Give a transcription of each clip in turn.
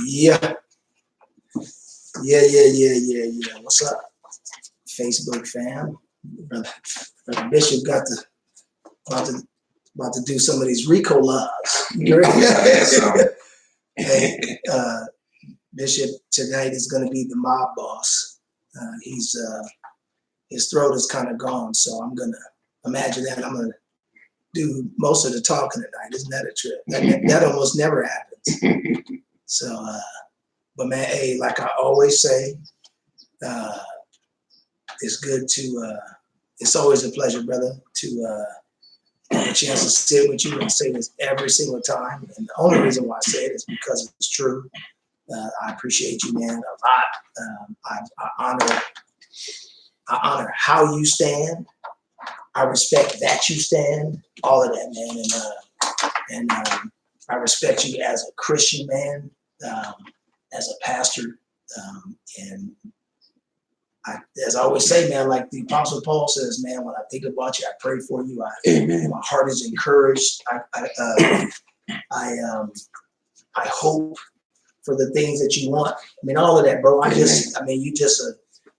Yeah. Yeah. What's up, Facebook fam? Brother Bishop about to do some of these Rico loves. Hey, Bishop tonight is going to be the mob boss. His throat is kind of gone, so I'm gonna imagine that I'm gonna do most of the talking tonight. Isn't that a trip? That almost never happens. So, but man, hey, like I always say, it's good to. It's always a pleasure, brother, to have a chance to sit with you and say this every single time. And the only reason why I say it is because it's true. I appreciate you, man, a lot. I honor how you stand. I respect that you stand. All of that, man, and I respect you as a Christian man, as a pastor, and as I always say, man, like the Apostle Paul says, man, when I think about you, I pray for you. Amen. My heart is encouraged. I hope for the things that you want. I mean, all of that, bro.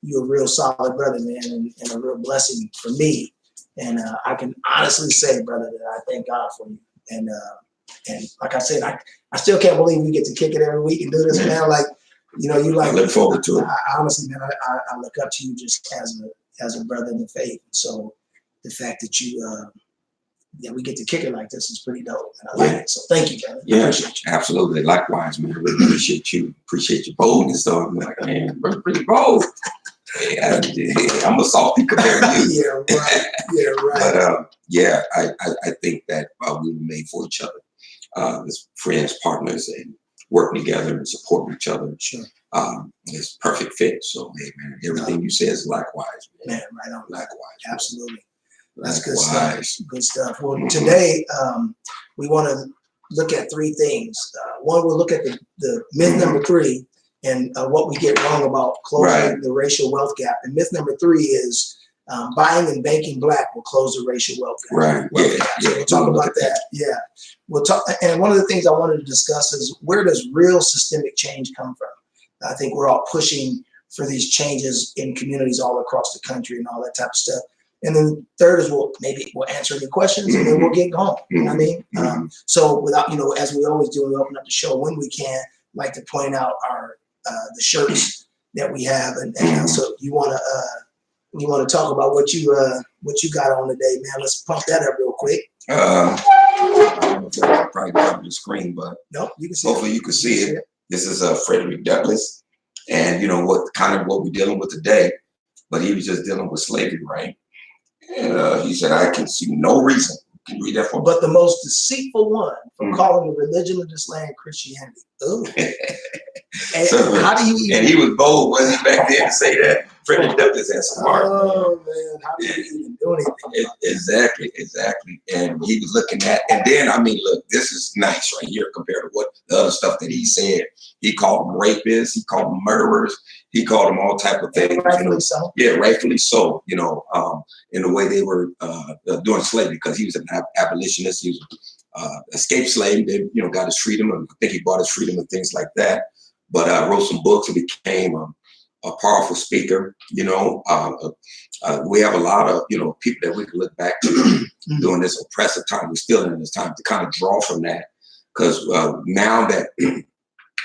You're a real solid brother, man, and a real blessing for me. And I can honestly say, brother, that I thank God for you. And like I said, I still can't believe we get to kick it every week and do this, man. Like, you know, I look forward to it. I honestly, man, I look up to you just as a brother in the faith. So the fact that we get to kick it like this is pretty dope. And I like it. So thank you, brother. Yeah, appreciate you. Absolutely. Likewise, man. I really appreciate you. Appreciate your boldness. So I'm like, man, brother, pretty bold. Yeah, I'm a softy compared to you. Yeah, right. But I think that we were made for each other as friends, partners, and working together and supporting each other. Sure. It's perfect fit. So, hey, man, everything you say is likewise. Man, right on. Likewise. Absolutely. That's Likewise. good stuff. Well, today we want to look at three things. One, we'll look at the myth number 3 and what we get wrong about closing the racial wealth gap. And myth number 3 is buying and banking black will close the racial wealth gap. Right. So we'll talk about that. Yeah. We'll talk. And one of the things I wanted to discuss is, where does real systemic change come from? I think we're all pushing for these changes in communities all across the country and all that type of stuff. And then third is we'll answer any questions and then we'll get going. You know what I mean? So without, as we always do, we open up the show when we can, like to point out our the shirts that we have, and so you want to talk about what you got on today, man. Let's pump that up real quick. I don't know if I probably covered the screen, but nope, you can see hopefully you can see it. This is Frederick Douglass, and what we're dealing with today, but he was just dealing with slavery, right? And he said, I can see no reason. Can you read that for me? But the most deceitful one from calling the religion of this land Christianity. Ooh. And how do you even... And he was bold, wasn't he, back then to say that? Frederick Douglass had some heart. Oh, man. How do you even do anything? Exactly. And he was looking at, and then, look, this is nice right here compared to what the other stuff that he said. He called them rapists. He called them murderers. He called them all type of things. Rightfully so. Yeah, rightfully so. In the way they were doing slavery, because he was an abolitionist. He was escaped slave. They, got his freedom. And I think he bought his freedom and things like that. But wrote some books and became a powerful speaker. We have a lot of people that we can look back to during this oppressive time. We're still in this time to kind of draw from that, because now that we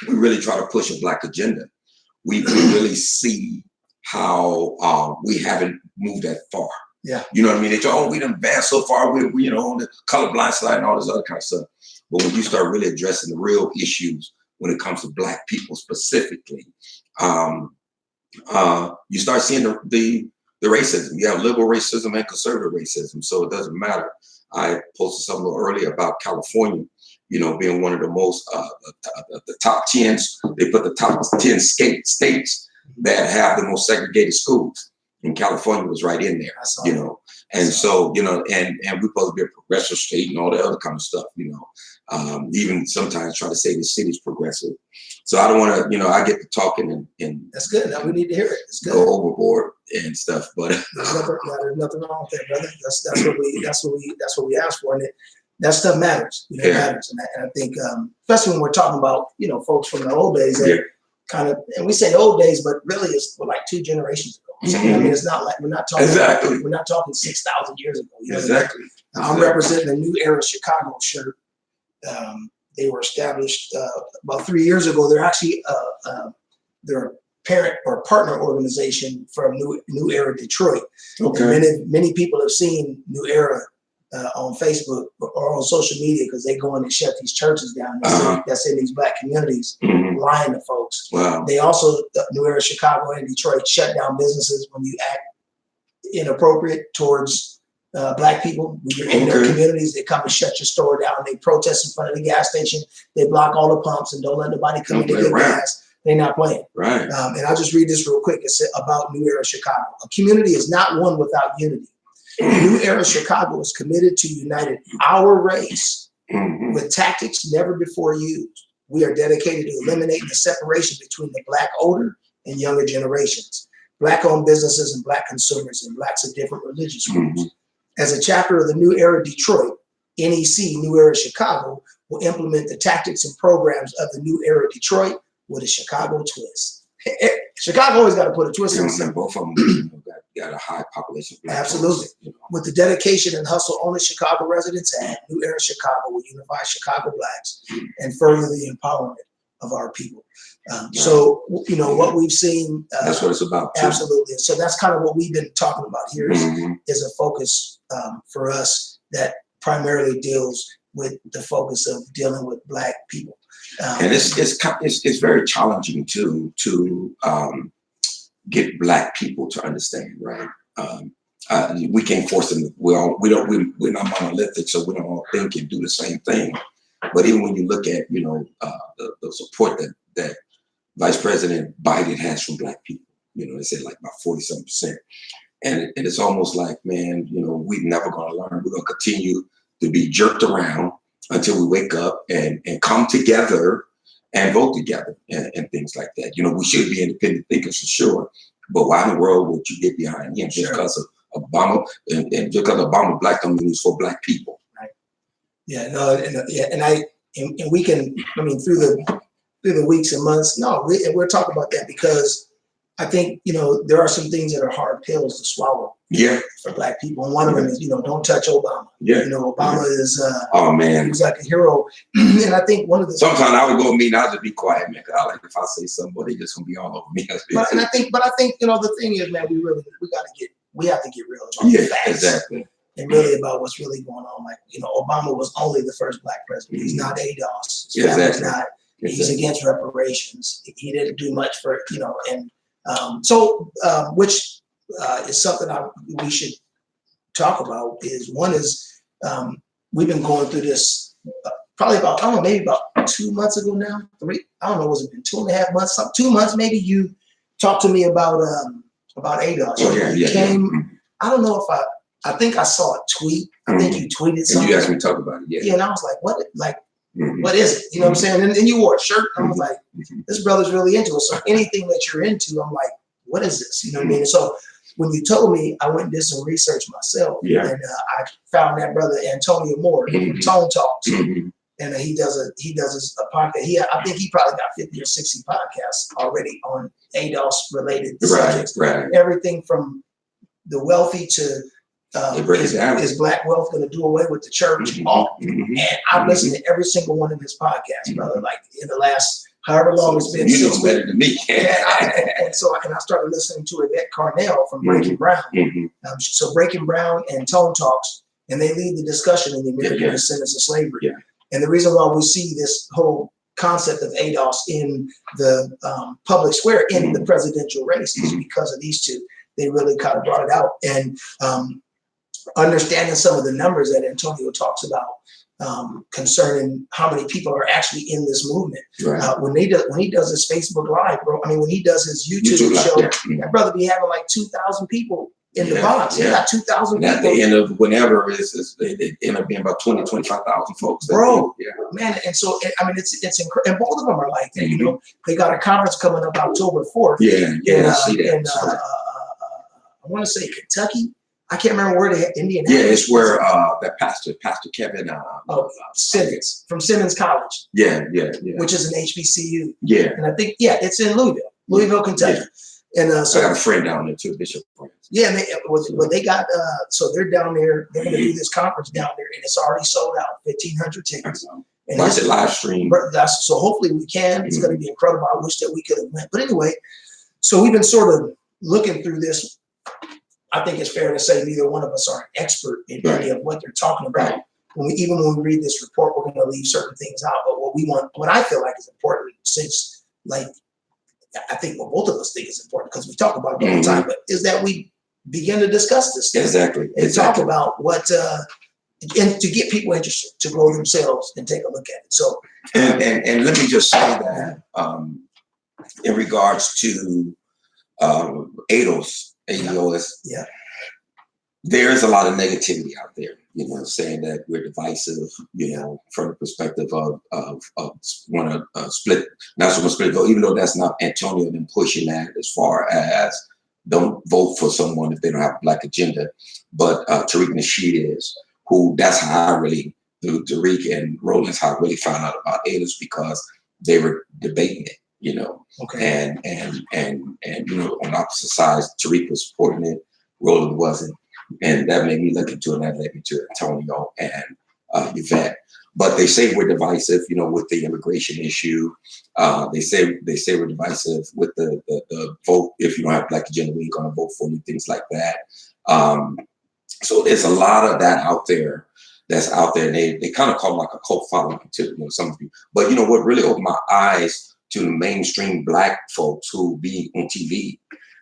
really try to push a black agenda, we really see how we haven't moved that far. Yeah. You know what I mean? They go, we done advanced so far. We on the colorblind side and all this other kind of stuff. But when you start really addressing the real issues when it comes to black people specifically, you start seeing the racism. You have liberal racism and conservative racism. So it doesn't matter. I posted something a little earlier about California, being one of the most, the top 10, they put the top 10 states that have the most segregated schools. And California was right in there, and so, and we're supposed to be a progressive state and all that other kind of stuff, even sometimes try to say the city's progressive. So I don't want to, I get to talking and that's good. Now we need to hear it. It's good. Go overboard and stuff, but there's nothing wrong with that, brother. That's what we asked for. And that stuff matters. You know, it matters, and I think especially when we're talking about folks from the old days that kind of, and we say old days, but really it's like 2 generations ago. So, I mean, it's not like we're not talking 6,000 years ago. You know Exactly. I'm representing the New Era Chicago shirt. They were established about 3 years ago. They're actually they're a parent or partner organization from New Era Detroit. Okay. And many people have seen New Era on Facebook or on social media because they go in and shut these churches down that's in these Black communities, lying to folks. Wow. They also, New Era Chicago and Detroit, shut down businesses when you act inappropriate towards Black people. When you're in their communities, they come and shut your store down. They protest in front of the gas station. They block all the pumps and don't let nobody come in to get gas. They're not playing. Right. And I'll just read this real quick. It's about New Era Chicago. A community is not one without unity. New Era Chicago is committed to uniting our race with tactics never before used. We are dedicated to eliminating the separation between the Black older and younger generations, Black-owned businesses and Black consumers, and Blacks of different religious groups. As a chapter of the New Era Detroit, NEC, New Era Chicago, will implement the tactics and programs of the New Era Detroit with a Chicago twist. Chicago always got to put a twist on something. Both of them got a high population of Black Absolutely. folks, With the dedication and hustle only Chicago residents have, New Era Chicago will unify Chicago Blacks and further the empowerment of our people. So, what we've seen. That's what it's about. Too. Absolutely. So that's kind of what we've been talking about here is a focus for us that primarily deals with the focus of dealing with Black people. And it's very challenging to get Black people to understand, right? We can't force them. We're not monolithic, so we don't all think and do the same thing. But even when you look at the support that Vice President Biden has from Black people, they said like about 40-something%, and it's almost like, man, we're never going to learn. We're going to continue to be jerked around until we wake up and come together and vote together and things like that. We should be independent thinkers for sure, but why in the world would you get behind him just because of Obama and just because Obama Black don't mean he's for Black people? Right. Yeah. No. And we can. I mean, through the weeks and months. No, we're talking about that because I think there are some things that are hard pills to swallow. Yeah. For Black people, and one of them is don't touch Obama. Yeah. Obama is. Oh man. He was like a hero, and I think one of the. Sometimes I would go meet and I'll just be quiet, man. Cause if I say something, they just gonna be all over me. But I think the thing is, man, we have to get real about the facts. Exactly. And really about what's really going on. Like, Obama was only the first Black president. He's not ADOS. His family's not. He's against reparations. He didn't do much for which is something we should talk about. One is we've been going through this probably about maybe about 2 months ago now. 3. I don't know. Was it been 2.5 months? 2 months maybe. You talked to me about ADOS. I don't know if I think I saw a tweet. I think you tweeted something. And you asked me to talk about it. Yeah. Yeah, and I was like, what? Like. What is it? You know what I'm saying? And you wore a shirt. And I was like, this brother's really into it. So anything that you're into, I'm like, what is this? You know what I mean? And so when you told me, I went and did some research myself. Yeah. And I found that brother Antonio Moore, Tone Talks, and he does a podcast. I think he probably got 50 or 60 podcasts already on ADOS related subjects. Right. Everything from the wealthy to is Black wealth going to do away with the church? And I've listened to every single one of his podcasts, brother. Like in the last however long it's been. You know better than me. and I started listening to Yvette Carnell from Breaking Brown. So Breaking Brown and Tone Talks, and they lead the discussion in the American Descendants of Slavery. Yeah. And the reason why we see this whole concept of ADOS in the public square in the presidential race is because of these two. They really kind of brought it out. And understanding some of the numbers that Antonio talks about concerning how many people are actually in this movement. Right. When he does his Facebook Live, bro, when he does his YouTube show, that brother be having like 2,000 people in the box. He got 2,000 people. At the end of whenever it end up being about 20, 25,000 folks. Bro, man. And so, it's incredible. And both of them are like that, They got a conference coming up October 4th. I see that. I want to say Kentucky. I can't remember where they Indian. Yeah, it's where that Pastor Kevin. Simmons from Simmons College. Yeah. Which is an HBCU. Yeah. And I think it's in Louisville, Kentucky. Yeah. And so I got a friend down there too, Bishop. Yeah, and they got so they're down there. They're going to do this conference down there, and it's already sold out. 1,500 tickets. And watch it live stream. So hopefully we can. It's going to be incredible. I wish that we could have went, but anyway. So we've been sort of looking through this. I think it's fair to say neither one of us are an expert in any of what they're talking about. Even when we read this report, we're going to leave certain things out. But what I feel like is important, since like I think what both of us think is important because we talk about it all the time, but is that we begin to discuss this stuff. Exactly. And talk about what and to get people interested to go themselves and take a look at it. So and let me just say that in regards to ADOS, yeah, there's a lot of negativity out there, saying that we're divisive, from the perspective of want to split national split vote, even though that's not Antonio been pushing that as far as don't vote for someone if they don't have a Black agenda. But Tariq Nasheed is, who that's how I really, through Tariq and Roland's how I really found out about ADOS, because they were debating it. Okay. And on opposite sides, Tariq was supporting it, Roland wasn't, and that made me look into it. And that led me to Antonio and Yvette. But they say we're divisive, with the immigration issue. They say we're divisive with the vote. If you don't have Black agenda, we ain't gonna vote for you, things like that. So there's a lot of that out there. That's out there. And they kind of call it like a cult following too, some of you. But what really opened my eyes to the mainstream Black folks who be on TV,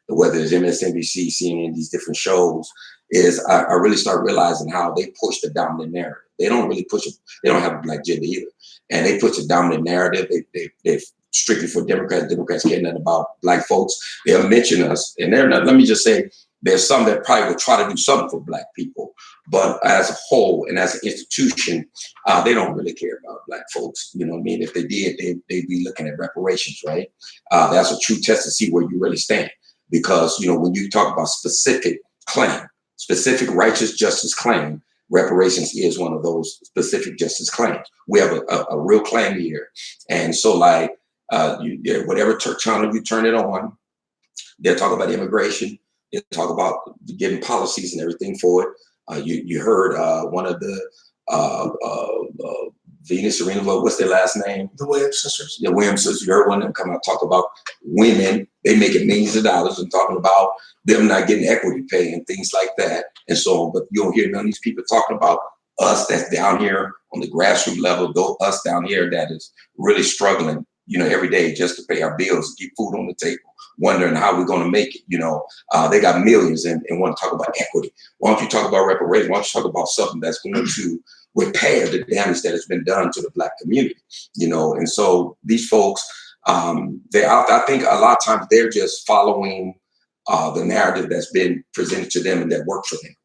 whether it's MSNBC, CNN, these different shows, is I really start realizing how they push the dominant narrative. They don't really push it. They don't have a Black agenda either. And they push the dominant narrative. They're strictly for Democrats. Democrats care nothing about Black folks. They'll mention us. And they're not, let me just say, there's some that probably will try to do something for Black people. But as a whole and as an institution, they don't really care about Black folks. You know what I mean? If they did, they'd be looking at reparations, right? That's a true test to see where you really stand. Because, when you talk about specific claim, specific righteous justice claim, reparations is one of those specific justice claims. We have a real claim here. And so whatever channel you turn it on, they'll talk about immigration. They'll talk about getting policies and everything for it. You heard one of the Venus Serena, what's their last name? The Williams sisters. The Williams sisters. You heard one of them come out talk about women. They making millions of dollars and talking about them not getting equity pay and things like that and so on. But you don't hear none of these people talking about us that's down here on the grassroots level, us down here that is really struggling, every day just to pay our bills and keep food on the table, wondering how we're going to make it. They got millions and want to talk about equity. Why don't you talk about reparations? Why don't you talk about something that's going to repair the damage that has been done to the Black community? And so these folks, I think a lot of times they're just following the narrative that's been presented to them and that works for them.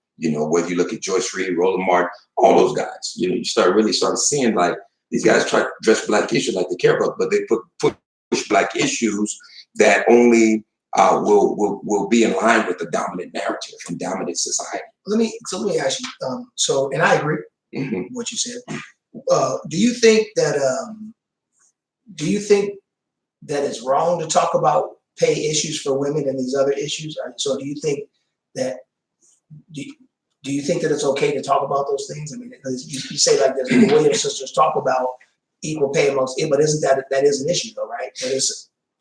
Whether you look at Joyce Reid, Roland Martin, all those guys, you start seeing like these guys try to address Black issues like they care about, but they push Black issues that only will be in line with the dominant narrative and dominant society. Let me ask you. And I agree with what you said. Do you think that it's wrong to talk about pay issues for women and these other issues? So do you think that it's okay to talk about those things? I mean, because you say like this, the Williams sisters talk about equal pay amongst it, but isn't that is an issue though, right?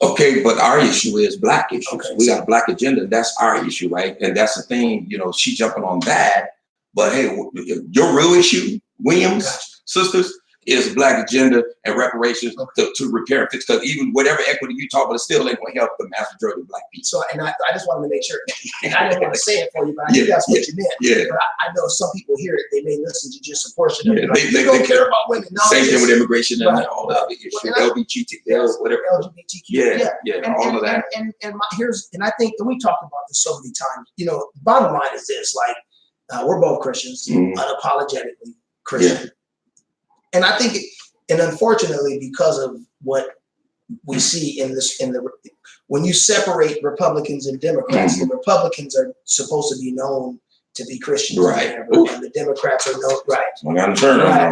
Okay, but our issue is Black issues. Okay, we got a Black agenda. That's our issue, right? And that's the thing, she jumping on that. But hey, your real issue, Williams sisters, is Black agenda and reparations to repair and fix. Because even whatever equity you talk about, it still ain't going to help the mass majority of Black people. So, and I just wanted to make sure, and I didn't want to say it for you, but I think that's what you meant. Yeah. But I know some people hear it, they may listen to just a portion of it. They don't care about women. No, same thing with immigration and all that issues, LGBTQ, whatever. LGBTQ. Yeah, all of that. And I think, and we talked about this so many times. Bottom line is this: we're both Christians, unapologetically Christian. Yeah. And I think, and unfortunately, because of what we see when you separate Republicans and Democrats, the Republicans are supposed to be known to be Christians. Right. And the Democrats are known, right. I'm gonna turn right.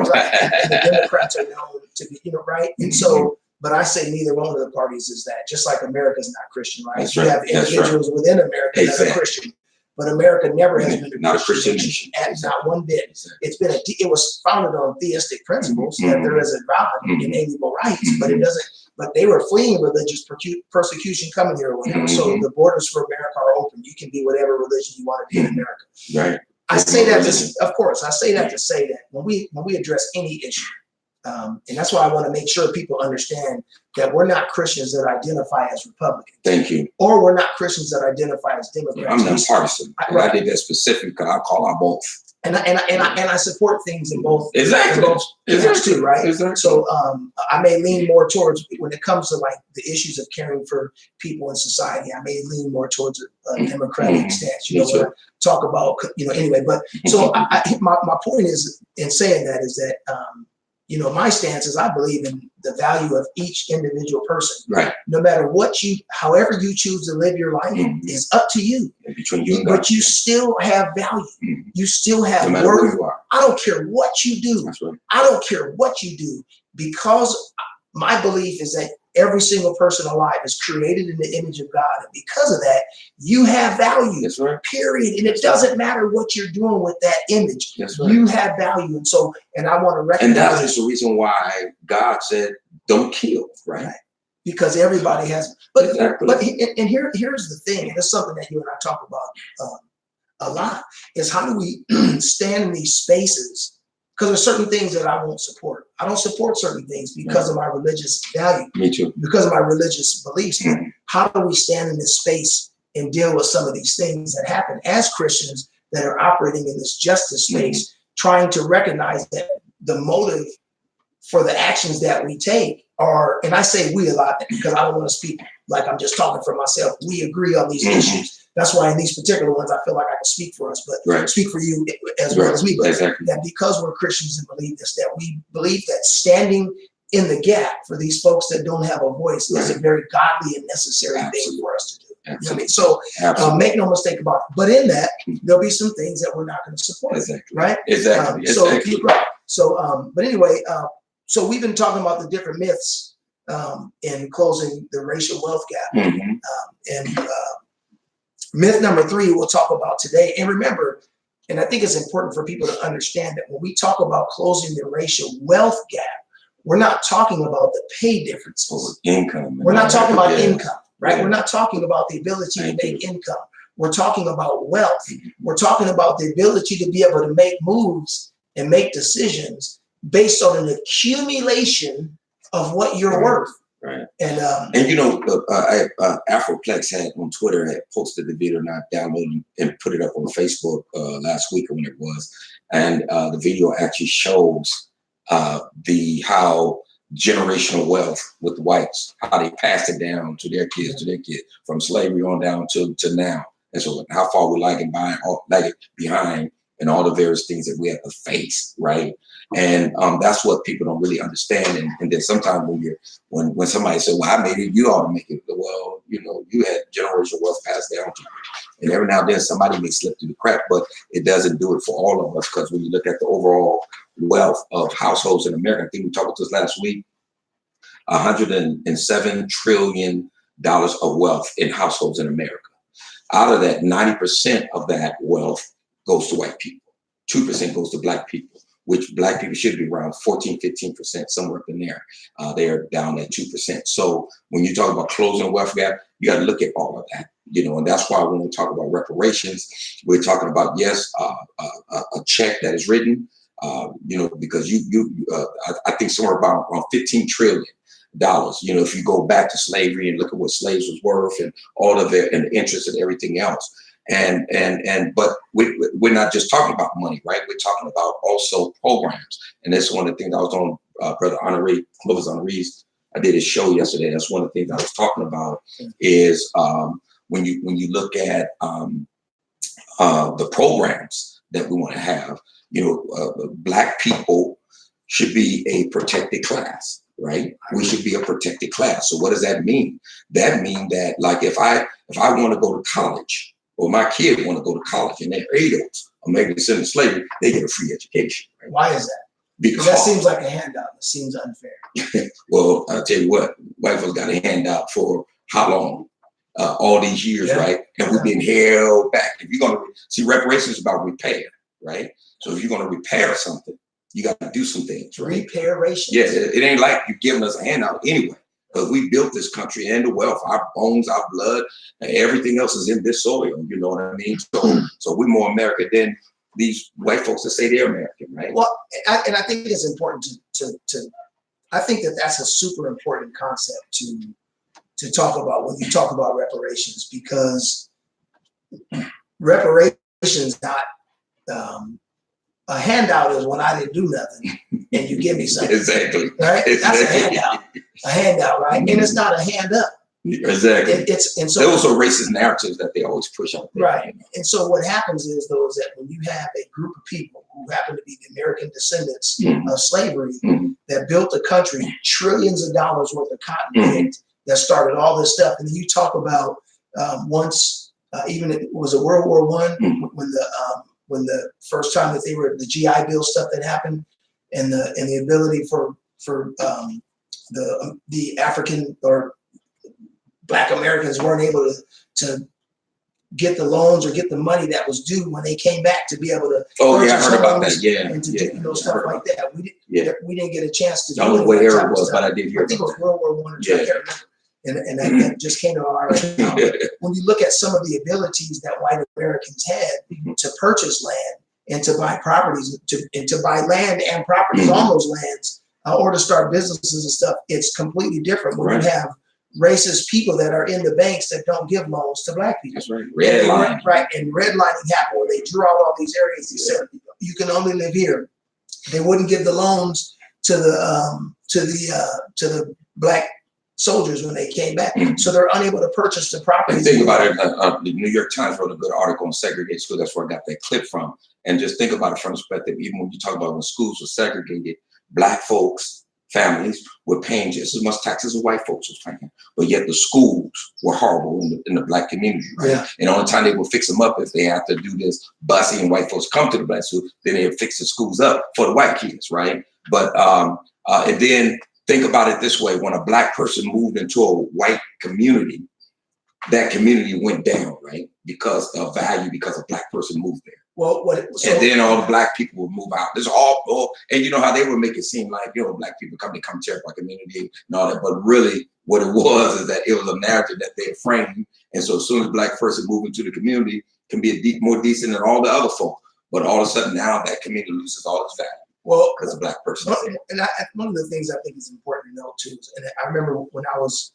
And the Democrats are known to be, right. And so, but I say neither one of the parties is that. Just like America's not Christian, right? That's you have individuals within America that are Christian, but America never has been not a Christian nation. Not one bit. It's been it was founded on theistic principles that there is a God and inalienable rights, but it doesn't. But they were fleeing religious persecution coming here or whatever. So the borders for America are open. You can be whatever religion you want to be in America. Right. I say that of course. I say that to say that when we address any issue. And that's why I want to make sure people understand that we're not Christians that identify as Republicans. Thank you. Or we're not Christians that identify as Democrats. I'm not partisan. I did that specific because I call out both. And I support things in both. Exactly. Too, right? Exactly. So I may lean more towards, when it comes to like the issues of caring for people in society, I may lean more towards a Democratic stance. When I talk about, anyway. But so my point is in saying that is that my stance is I believe in the value of each individual person. Right. No matter however you choose to live your life is up to you. Between you and God. But you still have value. You still have no matter where you are. I don't care what you do. That's right. I don't care what you do, because my belief is that every single person alive is created in the image of God. And because of that, you have value. That's right. Period. And it doesn't matter what you're doing with that image. That's right. You have value. And so, and I want to recognize. And that is the reason why God said, don't kill, right? Because everybody has, but here's the thing, and it's something that you and I talk about a lot, is how do we stand in these spaces? Because there's certain things that I won't support. I don't support certain things because of my religious value. Me too. Because of my religious beliefs. How do we stand in this space and deal with some of these things that happen as Christians that are operating in this justice space, trying to recognize that the motive for the actions that we take are, and I say we a lot because I don't want to speak like I'm just talking for myself. We agree on these issues. That's why in these particular ones, I feel like I can speak for us, but speak for you as well as me. But that because we're Christians and believe this, that we believe that standing in the gap for these folks that don't have a voice is a very godly and necessary thing for us to do. You know what I mean? So make no mistake about it. But in that, there'll be some things that we're not going to support. Right? Exactly. So, but anyway, so we've been talking about the different myths in closing the racial wealth gap. And myth number 3 we'll talk about today. And remember, and I think it's important for people to understand that when we talk about closing the racial wealth gap, we're not talking about the pay differences. Income. We're not talking about income, right? We're not talking about the ability to make income. We're talking about wealth. We're talking about the ability to be able to make moves and make decisions based on an accumulation of what you're worth. Right. And Afroplex had on Twitter had posted the video, and I downloaded and put it up on Facebook last week or when it was. And the video actually shows how generational wealth with whites, how they passed it down to their kids, from slavery on down to now. And so how far we're lagging behind and all the various things that we have to face, right? And that's what people don't really understand. And then sometimes when somebody says, well, I made it, you ought to make it. Well, you had generational wealth passed down to you. And every now and then somebody may slip through the crack, but it doesn't do it for all of us, because when you look at the overall wealth of households in America, I think we talked about this last week, $107 trillion of wealth in households in America. Out of that, 90% of that wealth goes to white people. 2% goes to black people, which black people should be around 14, 15%, somewhere up in there. They're down at 2%. So when you talk about closing the wealth gap, you got to look at all of that, and that's why when we talk about reparations, we're talking about, yes, a check that is written, because I think somewhere around $15 trillion. If you go back to slavery and look at what slaves was worth and all of it and the interest and everything else. But we're not just talking about money, right? We're talking about also programs. And that's one of the things I was on Brother Clovis Honoree's. I did his show yesterday. That's one of the things I was talking about is when you look at the programs that we want to have, Black people should be a protected class. Right? We should be a protected class. So what does that mean? That means that, like, if I want to go to college, or my kid want to go to college and they're ADOS, American descendant of slavery, they get a free education. Right? Why is that? Because That seems like a handout. It seems unfair. well, I'll tell you what, white folks got a handout for how long? All these years, Yeah. right? And we've been held back. If you're gonna see, reparations is about repair, right? So if you're gonna repair something, you got to do some things, right? Reparations. Yeah, it ain't like you're giving us a handout anyway, because we built this country and the wealth, our bones, our blood, and everything else is in this soil. You know what I mean? So we're more American than these white folks that say they're American, right? Well, and I think it's important to I think that's a super important concept to talk about when you talk about reparations, because reparations not a handout is when I didn't do nothing and you give me something. Exactly. Right? That's a handout. A handout, right? And it's not a hand up. Exactly. And so those are racist narratives that they always push out there. Right. And so what happens is, though, is that when you have a group of people who happen to be the American descendants of slavery that built the country, trillions of dollars worth of cotton that started all this stuff, and then you talk about once even it was a World War I when the first time that they were the GI Bill stuff that happened, and the ability for the African or Black Americans weren't able to get the loans or get the money that was due when they came back to be able to. Oh yeah, I heard about that. Yeah, and to do stuff like that. We didn't get a chance to. I don't know what era it was, but I did hear. I think it was World War I or II. I can't remember. And that just came to our right now. When you look at some of the abilities that white Americans had to purchase land and to buy properties, and to buy land and properties on those lands, or to start businesses and stuff, it's completely different when you have racist people that are in the banks that don't give loans to Black people. That's right. Redlining. Right. And redlining happened where they drew out all these areas. They said, you can only live here. They wouldn't give the loans to the Black soldiers when they came back. So they're unable to purchase the property. And think about it. The New York Times wrote a good article on segregated schools. That's where I got that clip from. And just think about it from the perspective, even when you talk about when schools were segregated, Black folks, families were paying just as much taxes as white folks was paying, but yet the schools were horrible in the Black community, right? Yeah. And the only time they would fix them up if they have to do this busing and white folks come to the Black school, then they would fix the schools up for the white kids, right? But and then think about it this way: when a Black person moved into a white community, that community went down, right? Because of value, because a Black person moved there. Well, and then all the Black people would move out. There's all, and you know how they would make it seem like, Black people come tear up our community and all that. But really, what it was is that it was a narrative that they had framed. And so as soon as a Black person moved into the community, can be more decent than all the other folk. But all of a sudden now that community loses all its value. Well, because a Black person. And one of the things I think is important to know too, and I remember when I was,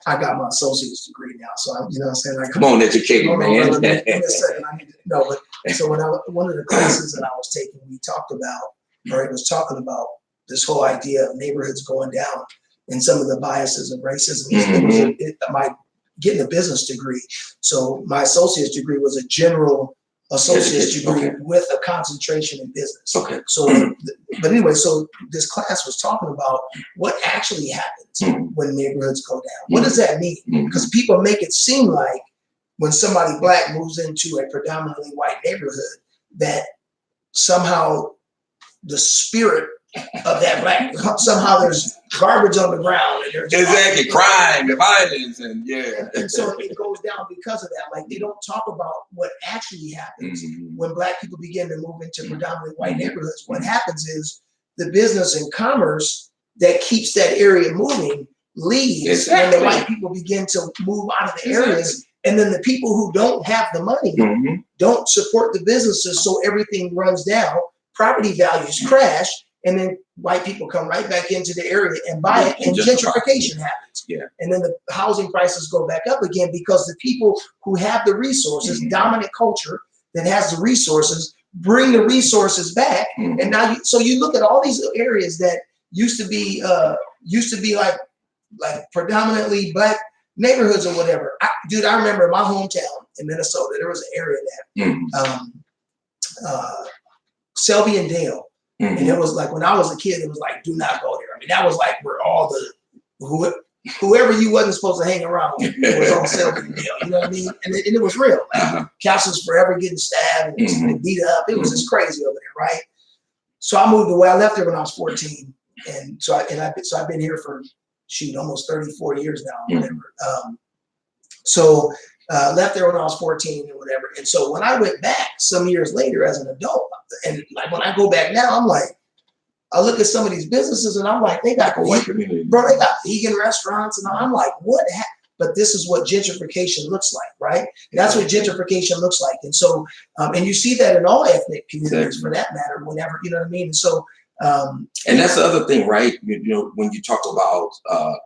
I got my associate's degree now, so I'm, I'm saying, like, come on, educated man. Give me a second, I need to know. But so one of the classes that I was taking, we talked about, or it was talking about this whole idea of neighborhoods going down and some of the biases of racism. My getting a business degree, so my associate's degree was a general associate's degree with a concentration in business. Okay. So, but anyway, so this class was talking about what actually happens when neighborhoods go down. What does that mean? Because people make it seem like when somebody Black moves into a predominantly white neighborhood, that somehow the spirit of that Black, somehow there's garbage on the ground and there's exactly crime and violence and and so it goes down because of that. Like, they don't talk about what actually happens when Black people begin to move into predominantly white neighborhoods. What happens is the business and commerce that keeps that area moving leaves when the white people begin to move out of the areas. And then the people who don't have the money don't support the businesses, so everything runs down, property values crash, and then white people come right back into the area and buy it, and gentrification happens. And then the housing prices go back up again because the people who have the resources, dominant culture that has the resources, bring the resources back. And now, so you look at all these areas that used to be like predominantly Black neighborhoods or whatever. I remember in my hometown in Minnesota, there was an area that Selby and Dale. And it was like, when I was a kid, it was like, do not go there. I mean, that was like where all the whoever you wasn't supposed to hang around with was on Selby Hill. You know what I mean? And it was real. Like, counselors forever getting stabbed and beat up. It was just crazy over there, right? So I moved away. I left there when I was 14, and so I've been here for almost 34 years now, or whatever. Left there when I was 14 or whatever. And so when I went back some years later as an adult, and like when I go back now, I'm like, I look at some of these businesses and I'm like, they got vegan restaurants, and I'm like, what happened? But this is what gentrification looks like, right? That's what gentrification looks like. And so, and you see that in all ethnic communities for that matter, whenever, you know what I mean? And so, and that's the other thing, right? You know, when you talk about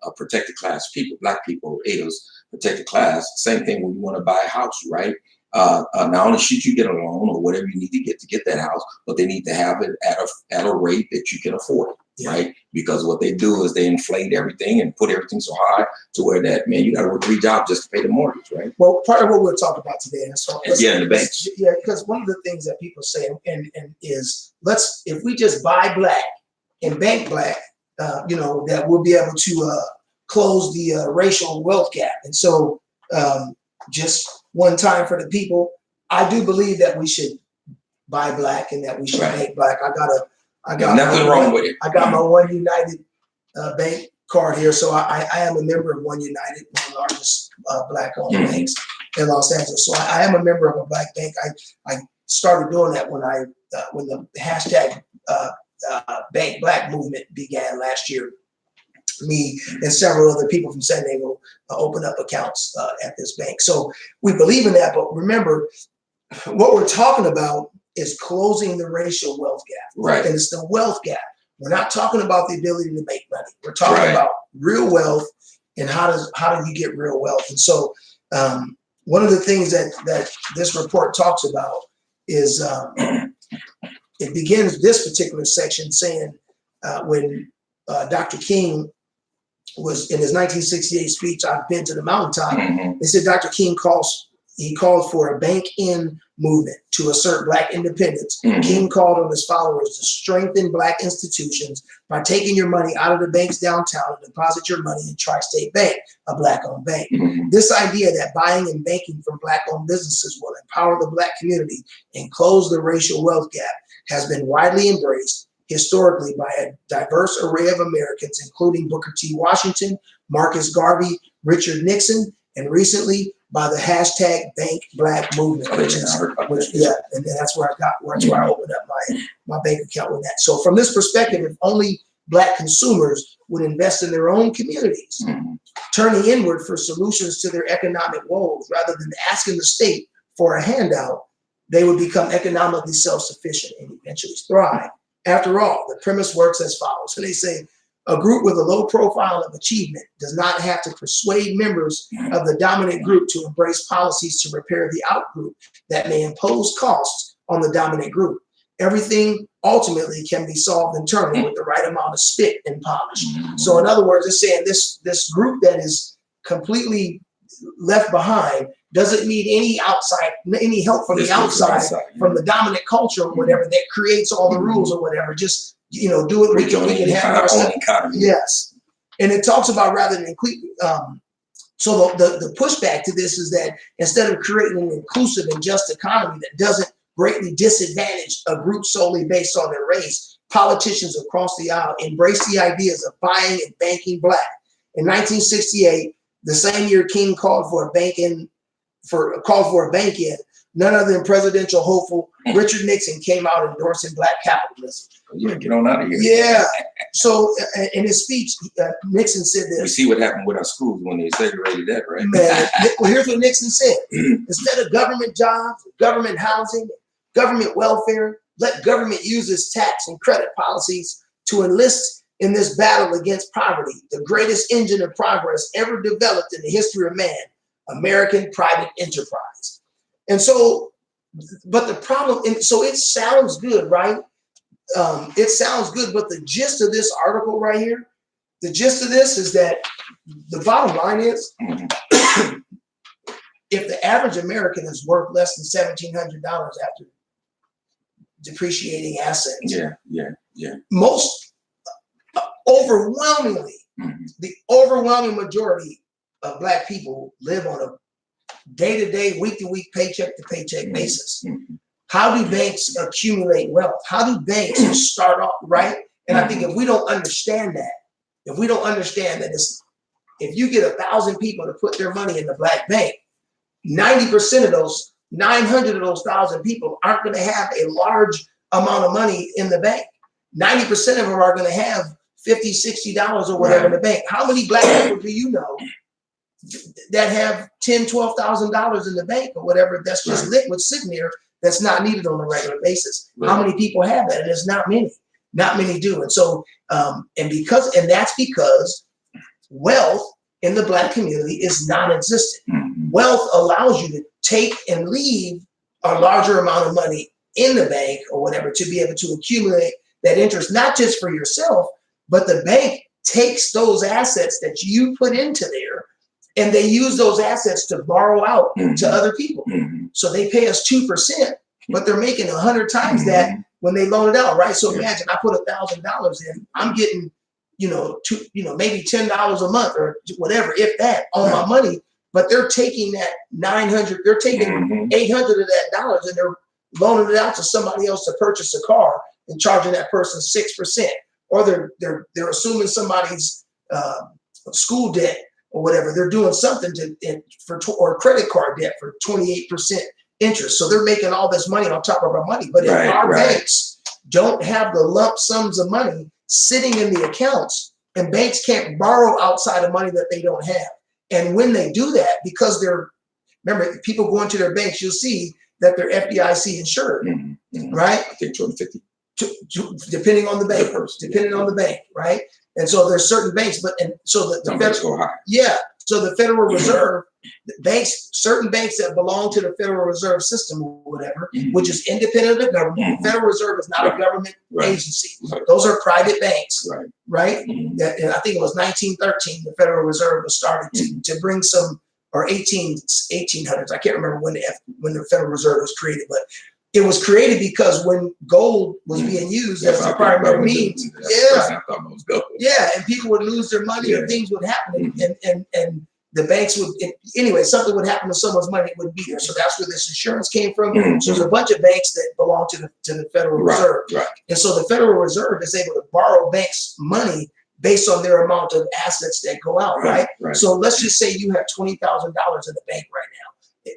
a protected class people, Black people, ADOS, protected class, same thing when you want to buy a house, right? Not only should you get a loan or whatever you need to get that house, but they need to have it at a rate that you can afford, right? Because what they do is they inflate everything and put everything so high to where that, man, you got to work 3 jobs just to pay the mortgage, right? Well, part of what we'll talk about today, and so in the banks. Yeah, because one of the things that people say and is if we just buy Black and bank Black, you know, that we'll be able to close the racial wealth gap. And so, just one time for the people, I do believe that we should buy Black and that we should make Black. I got nothing wrong with it. I got my One United bank card here, so I am a member of One United, one of the largest Black-owned banks in Los Angeles. So I am a member of a Black bank. I started doing that when the hashtag Bank Black movement began last year. Me and several other people from San Diego opened up accounts at this bank. So we believe in that, but remember, what we're talking about is closing the racial wealth gap. Right. And it's the wealth gap. We're not talking about the ability to make money. We're talking about real wealth and how do you get real wealth. And so one of the things that this report talks about is it begins this particular section saying when Dr. King was in his 1968 speech, I've been to the mountaintop. They said Dr. King called for a bank-in movement to assert Black independence. King called on his followers to strengthen Black institutions by taking your money out of the banks downtown and deposit your money in Tri-State Bank, a Black-owned bank. This idea that buying and banking from Black-owned businesses will empower the Black community and close the racial wealth gap has been widely embraced historically by a diverse array of Americans, including Booker T. Washington, Marcus Garvey, Richard Nixon, and recently by the hashtag Bank Black movement, and that's where I opened up my bank account with that. So from this perspective, if only Black consumers would invest in their own communities, turning inward for solutions to their economic woes rather than asking the state for a handout, they would become economically self-sufficient and eventually thrive. After all, the premise works as follows. So they say, a group with a low profile of achievement does not have to persuade members of the dominant group to embrace policies to repair the outgroup that may impose costs on the dominant group. Everything ultimately can be solved internally with the right amount of spit and polish. So in other words, it's saying this group that is completely left behind doesn't need any help from the outside, from the dominant culture or whatever that creates all the rules or whatever. Just, you know, do it. We can have our stuff. Yes. And it talks about rather than so the pushback to this is that instead of creating an inclusive and just economy that doesn't greatly disadvantage a group solely based on their race, politicians across the aisle embrace the ideas of buying and banking Black. In 1968, the same year King called for a bank in, none other than presidential hopeful Richard Nixon came out endorsing Black capitalism. Yeah, get on out of here. Yeah. So in his speech, Nixon said this. We see what happened with our schools when they segregated that, right? Man, well, here's what Nixon said. Instead of government jobs, government housing, government welfare, let government use its tax and credit policies to enlist in this battle against poverty, the greatest engine of progress ever developed in the history of man, American private enterprise. And so, but the problem, and so it sounds good, right? It sounds good, but the gist of this article right here, the gist of this is that the bottom line is, if the average American is worth less than $1,700 after depreciating assets, yeah. most overwhelmingly, The overwhelming majority of Black people live on a day-to-day, week-to-week, paycheck-to-paycheck basis. How do banks accumulate wealth? How do banks start off, right? And I think if we don't understand that, it's, if you get 1,000 people to put their money in the Black bank, 90% of those, 900 of those 1,000 people aren't going to have a large amount of money in the bank. 90% of them are going to have $50, $60 or whatever in the bank. How many Black people do you know that have $10,000, $12,000 in the bank or whatever that's just liquid sitting there that's not needed on a regular basis? How many people have that? And it's not many. Not many do. And so, and that's because wealth in the Black community is non-existent. Wealth allows you to take and leave a larger amount of money in the bank or whatever to be able to accumulate that interest, not just for yourself, but the bank takes those assets that you put into there and they use those assets to borrow out to other people. So they pay us 2%, but they're making 100 times that when they loan it out, right? So imagine I put $1,000 in, I'm getting, maybe $10 a month or whatever, if that, on my money, but they're taking that 900, they're taking 800 of that dollars and they're loaning it out to somebody else to purchase a car and charging that person 6%, or they're assuming somebody's school debt or whatever. They're doing something or credit card debt for 28% interest. So they're making all this money on top of our money. But if our banks don't have the lump sums of money sitting in the accounts, and banks can't borrow outside of money that they don't have. And when they do that, because remember, people go into their banks, you'll see that they're FDIC insured, right? I think 250. Depending on the bank, right? And so there's certain banks, so the Federal Reserve, certain banks that belong to the Federal Reserve System or whatever, which is independent of the government. The Federal Reserve is not a government agency. Those are private banks, right? And I think it was 1913, the Federal Reserve was started to bring some, or 1800s. I can't remember when the Federal Reserve was created, but it was created because when gold was being used as a primary means, and people would lose their money or things would happen, and the banks would, anyway, something would happen to someone's money, it wouldn't be there. So that's where this insurance came from. So there's a bunch of banks that belong to the Federal Reserve. And so the Federal Reserve is able to borrow banks money based on their amount of assets that go out, right? So let's just say you have $20,000 in the bank right now.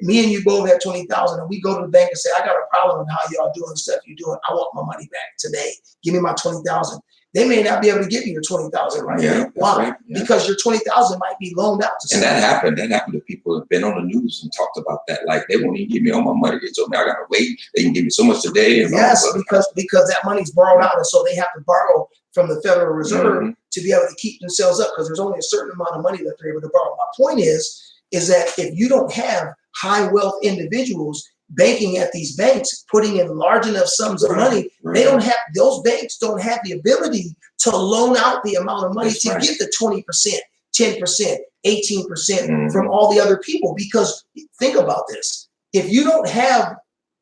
Me and you both have 20,000, and we go to the bank and say, I got a problem with how y'all doing the stuff you're doing. I want my money back today. Give me my 20,000. They may not be able to give you your 20,000 right now. Why? Because your 20,000 might be loaned out to somebody. And that happened to people who've been on the news and talked about that. Like, they won't even give me all my money. They told me I gotta wait. They can give me so much today. And because that money's borrowed out, and so they have to borrow from the Federal Reserve to be able to keep themselves up, because there's only a certain amount of money that they're able to borrow. My point is that if you don't have high wealth individuals banking at these banks, putting in large enough sums of money, those banks don't have the ability to loan out the amount of money to get the 20%, 10%, 18% from all the other people. Because think about this, if you don't have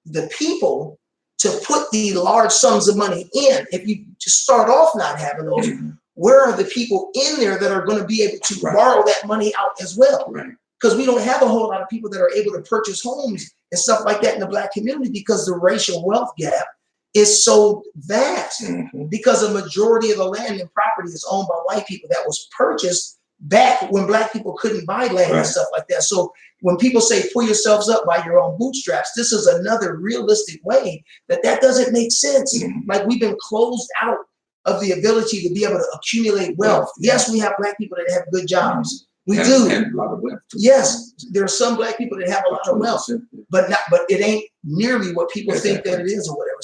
the people to put the large sums of money in, if you just start off not having those, where are the people in there that are going to be able to borrow that money out as well? Because we don't have a whole lot of people that are able to purchase homes and stuff like that in the Black community, because the racial wealth gap is so vast, because a majority of the land and property is owned by white people that was purchased back when Black people couldn't buy land and stuff like that. So when people say pull yourselves up by your own bootstraps, this is another realistic way that doesn't make sense. Like, we've been closed out of the ability to be able to accumulate wealth. Yes, we have Black people that have good jobs. We do. And a lot of wealth. Yes, there are some Black people that have a lot of wealth, but it ain't nearly what people think that it is or whatever.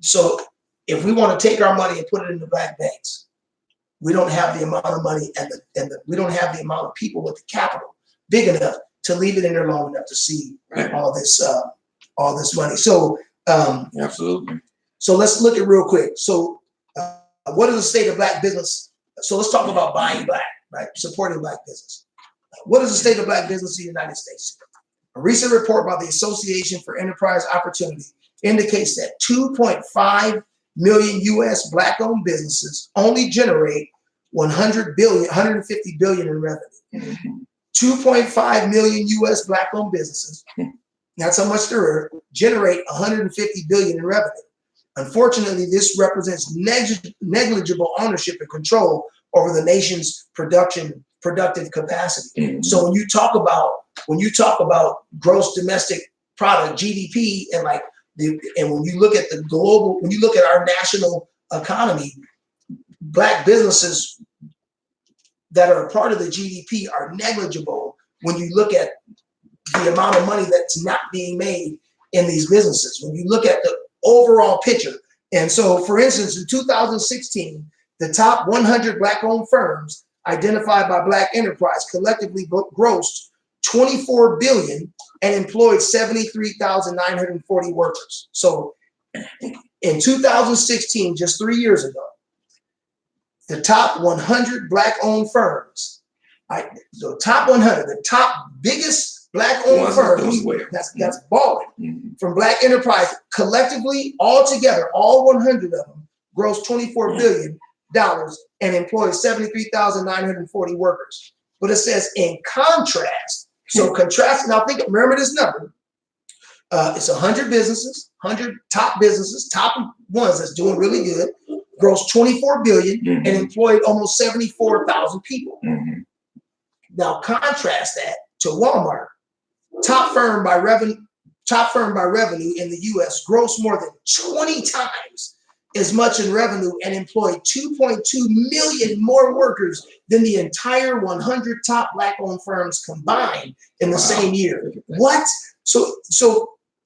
So if we want to take our money and put it in the Black banks, we don't have the amount of money and we don't have the amount of people with the capital big enough to leave it in there long enough to see all this money. So absolutely. So let's look at real quick. So what is the state of Black business? So let's talk about buying Black. Right, supporting Black business. What is the state of Black business in the United States? A recent report by the Association for Enterprise Opportunity indicates that 2.5 million U.S. Black-owned businesses only generate 150 billion in revenue. 2.5 million U.S. Black-owned businesses. That's how much they generate 150 billion in revenue. Unfortunately, this represents negligible ownership and control over the nation's productive capacity. So when you talk about gross domestic product, GDP, and when you look at the global, when you look at our national economy, Black businesses that are a part of the GDP are negligible when you look at the amount of money that's not being made in these businesses. When you look at the overall picture. And so, for instance, in 2016, the top 100 Black-owned firms identified by Black Enterprise collectively grossed $24 billion and employed 73,940 workers. So in 2016, just 3 years ago, the top 100 Black-owned firms, the top 100, the top biggest Black-owned firms, that's balling, from Black Enterprise, collectively, all together, all 100 of them, grossed $24 billion and employed 73,940 workers. But it says in contrast, so contrast, now remember this number, it's 100 businesses, 100 top businesses, top ones that's doing really good, grossed 24 billion and employed almost 74,000 people. Now contrast that to Walmart, top firm by revenue in the US, grossed more than 20 times as much in revenue and employed 2.2 million more workers than the entire 100 top Black-owned firms combined in the same year. What? So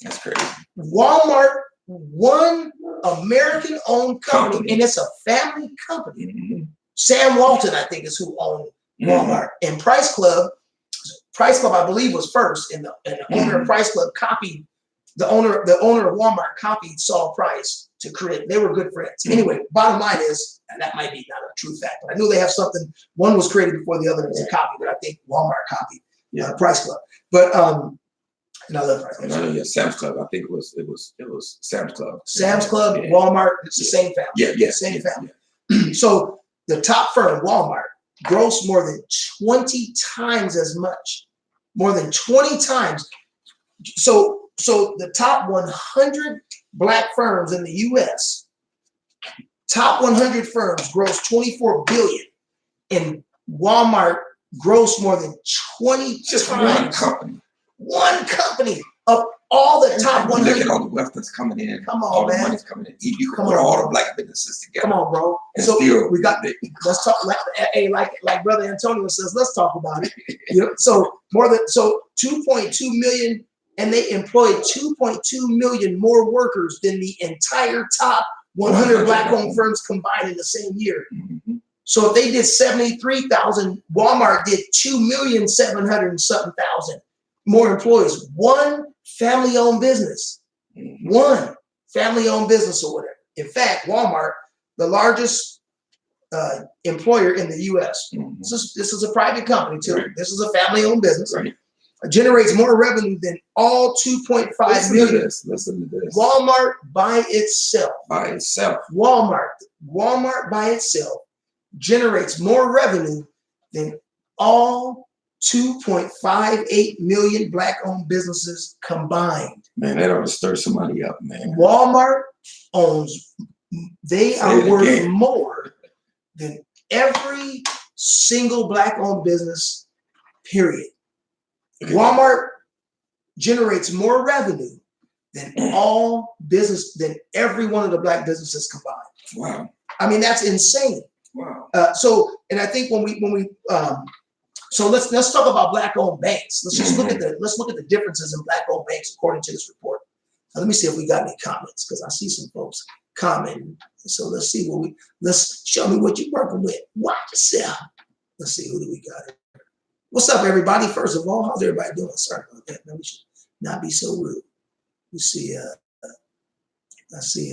that's crazy. Walmart, one American-owned company, and it's a family company. Sam Walton, I think, is who owned Walmart. And Price Club, I believe, was first, and the owner of Price Club copied the owner of Walmart copied Saul Price to create. They were good friends. Anyway, bottom line is, and that might be not a true fact, but I knew they have something. One was created before the other was a copy, but I think Walmart copied Price Club. But and I love Price Club. Sam's Club. I think it was Sam's Club. Sam's Club, Walmart. It's the same family. Same family. So the top firm, Walmart, grossed more than 20 times as much. More than 20 times. So the top 100 Black firms in the US, top 100 firms grossed 24 billion, and Walmart grossed more than 20 just times. One company of all the top 100. Look at all the wealth that's coming in. Come on, all man. The money's coming in. You can put all the Black businesses together. Come on, bro. And so still, we got. Let's talk. Like Brother Antonio says, let's talk about it. So 2.2 million. And they employed 2.2 million more workers than the entire top 100 Black-owned firms combined in the same year. So if they did 73,000, Walmart did 2,700,000 more employees. One family-owned business. One family-owned business or whatever. In fact, Walmart, the largest employer in the U.S. This is a private company too. Right. This is a family-owned business. Right. Generates more revenue than all 2.5 million. Listen to this. Walmart by itself. Walmart by itself generates more revenue than all 2.58 million Black-owned businesses combined. Man, that ought to stir somebody up, man. Walmart they are worth more than every single Black-owned business, period. Walmart generates more revenue than than every one of the Black businesses combined. Wow. I mean, that's insane. Wow. And I think so let's talk about Black-owned banks. Let's just look at the differences in Black-owned banks according to this report. Now, let me see if we got any comments, because I see some folks commenting. So let's see let's show me what you're working with. Watch yourself. Let's see, who do we got here? What's up, everybody? First of all, how's everybody doing? Sorry about that. No, we should not be so rude. We see, I see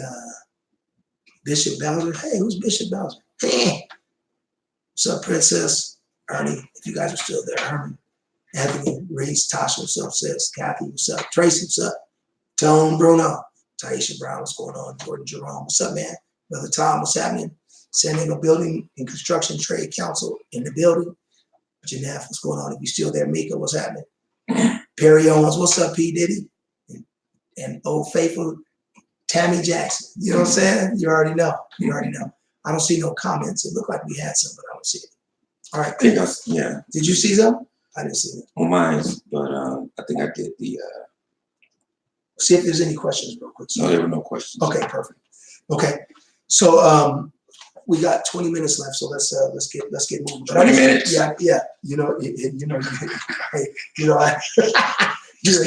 Bishop Bowser. Hey, who's Bishop Bowser? Hey. What's up, Princess? Ernie, if you guys are still there. Herman, Anthony, Reese, Tasha, what's up, sis? Kathy, what's up? Tracy, what's up? Tone, Bruno, Taisha Brown, what's going on? Gordon Jerome, what's up, man? Brother Tom, what's happening? San Diego Building and Construction Trade Council in the building. Janaf, what's going on? If you're still there, Mika, what's happening? Perry Owens, what's up, P. Diddy? And Old Faithful Tammy Jackson. You know what I'm saying? You already know. You already know. I don't see no comments. It looked like we had some, but I don't see it. All right. I think yeah. Did you see some? I didn't see it. On mine, but I think I get the. See if there's any questions real quick. No, there were no questions. Okay, perfect. Okay, so we got 20 minutes left, so let's get moving. 20 minutes. Yeah. You know, you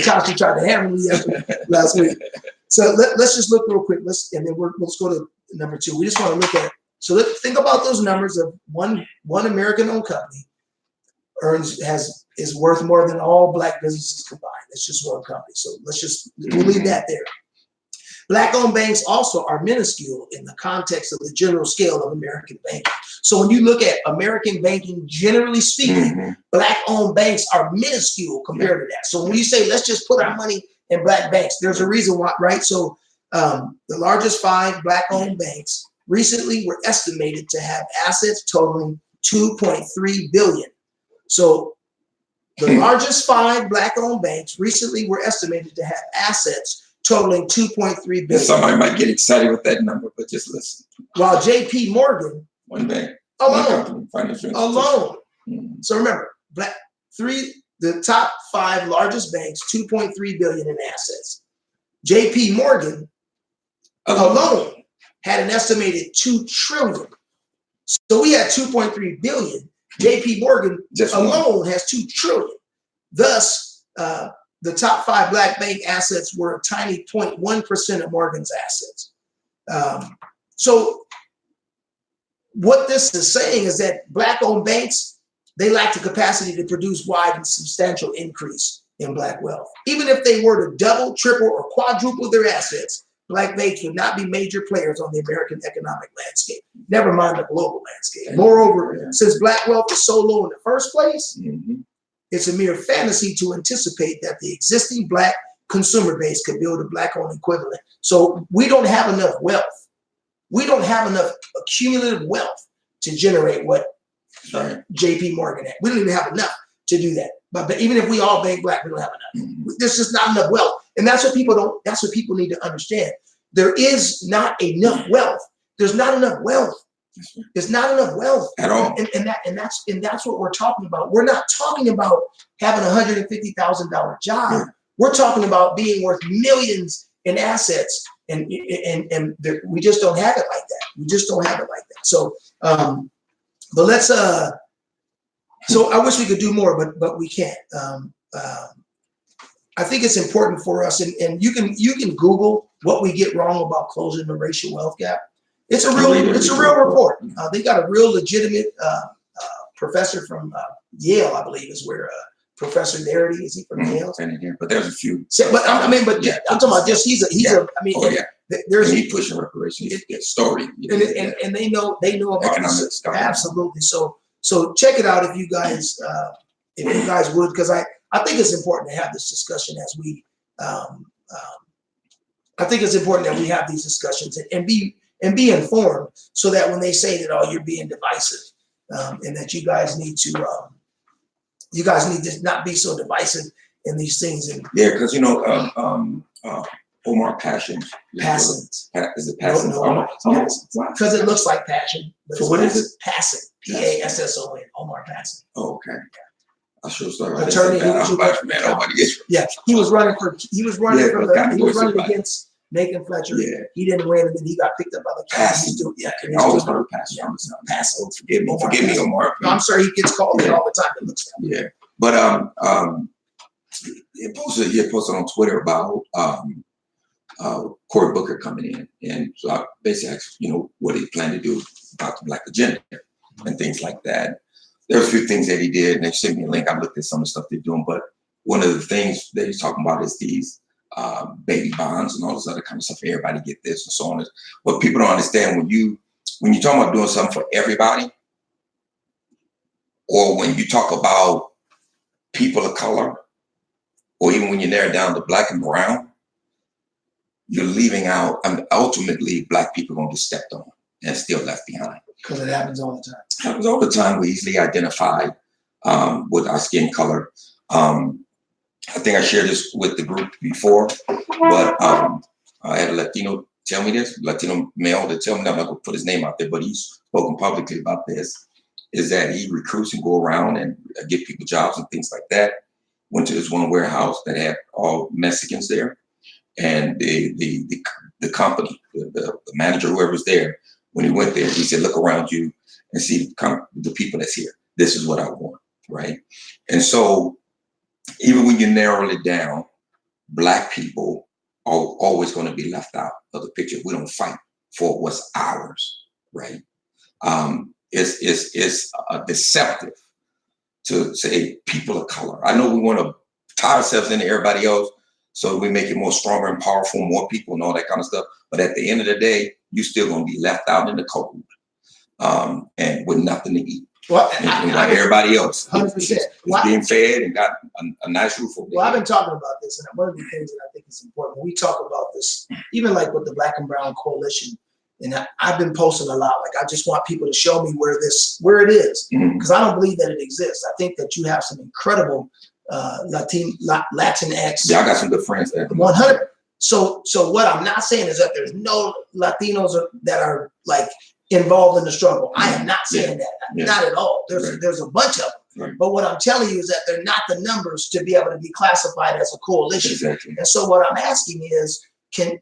Costa tried to hammer me last week. So let's just look real quick. Let's go to number 2. We just want to look at. So let's think about those numbers of one American-owned company is worth more than all Black businesses combined. It's just one company. So we'll leave that there. Black-owned banks also are minuscule in the context of the general scale of American banking. So when you look at American banking, generally speaking, Black-owned banks are minuscule compared to that. So when you say, let's just put our money in Black banks, there's a reason why, right? So the largest 5 Black-owned banks recently were estimated to have assets totaling $2.3 billion. So the largest 5 Black-owned banks recently were estimated to have assets totaling $2.3 billion. Somebody might get excited with that number, but just listen. While J.P. Morgan one bank alone. So remember, the top 5 largest banks, $2.3 billion in assets. J.P. Morgan alone had an estimated $2 trillion. So we had $2.3 billion. J.P. Morgan alone has $2 trillion. Thus, the top 5 Black bank assets were a tiny 0.1% of Morgan's assets. So what this is saying is that Black-owned banks, they lack the capacity to produce wide and substantial increase in Black wealth. Even if they were to double, triple, or quadruple their assets, Black banks would not be major players on the American economic landscape, never mind the global landscape. Moreover, since Black wealth is so low in the first place, it's a mere fantasy to anticipate that the existing Black consumer base could build a Black-owned equivalent. So we don't have enough wealth. We don't have enough accumulative wealth to generate what J.P. Morgan had. We don't even have enough to do that. But even if we all bank Black, we don't have enough. There's just not enough wealth. And that's what people need to understand. There is not enough wealth. There's not enough wealth. There's not enough wealth at all. And that's what we're talking about. We're not talking about having a $150,000 job. We're talking about being worth millions in assets. And we just don't have it like that. We just don't have it like that. So, but let's. So I wish we could do more, but we can't. I think it's important for us, and you can Google what we get wrong about closing the racial wealth gap. It's a real report. They got a real legitimate professor from Yale, I believe, is where Professor Darity is. He from Yale? But there's a few. But I'm talking about just he's a. I mean, there's he pushing reparations story, and they know about economic stuff. Absolutely. So check it out if you guys would, because I think it's important to have this discussion as we. I think it's important that we have these discussions and be informed, so that when they say that, you're being divisive, and that you guys need to not be so divisive in these things. And because Omar Passons. Passons. Is it Passons? No, because it looks like passion. But so what is it? Passon. P-A-S-S-O-N. Omar Passons. Oh, okay. I should start. Attorney. He was running against Nathan Fletcher. Yeah. He didn't win, and then he got picked up by the Passons. I always heard Passons. Passons. Forgive me, Omar. No, I'm sorry, he gets called it all the time. It looks like. Yeah, but he posted on Twitter about Cory Booker coming in, and so I basically asked, what he planned to do about the Black agenda and things like that. There's a few things that he did, and they sent me a link. I looked at some of the stuff they're doing, but one of the things that he's talking about is these baby bonds and all this other kind of stuff. Everybody get this and so on. What people don't understand, when you talk about doing something for everybody, or when you talk about people of color, or even when you narrow down to Black and brown, you're leaving out, ultimately Black people are going to get stepped on and still left behind. Because it happens all the time. Happens all the time. We easily identify with our skin color. I think I shared this with the group before, but I had a Latino tell me this, Latino male to tell me, I'm not going to put his name out there, but he's spoken publicly about this, is that he recruits and go around and get people jobs and things like that. Went to this one warehouse that had all Mexicans there, and the company, the manager, whoever was there, when he went there, he said, look around you and see the people that's here. This is what I want, right? And so even when you narrow it down, Black people are always going to be left out of the picture. We don't fight for what's ours, right? It's deceptive to say people of color. I know we want to tie ourselves into everybody else, so we make it more stronger and powerful, more people and all that kind of stuff. But at the end of the day, you're still going to be left out in the cold and with nothing to eat. Well, and like everybody else, 100%. is being fed and got a nice roof over their Well, I've head. been talking about this, and one of the things that I think is important when we talk about this, even like with the Black and Brown Coalition, and I've been posting a lot. Like, I just want people to show me where it is, because I don't believe that it exists. I think that you have some incredible Latinx. Yeah, I got some good friends there. 100. So what I'm not saying is that there's no Latinos that are like involved in the struggle. I am not saying that, not at all. There's a bunch of them. Right. But what I'm telling you is that they're not the numbers to be able to be classified as a coalition. Exactly. And so what I'm asking is, can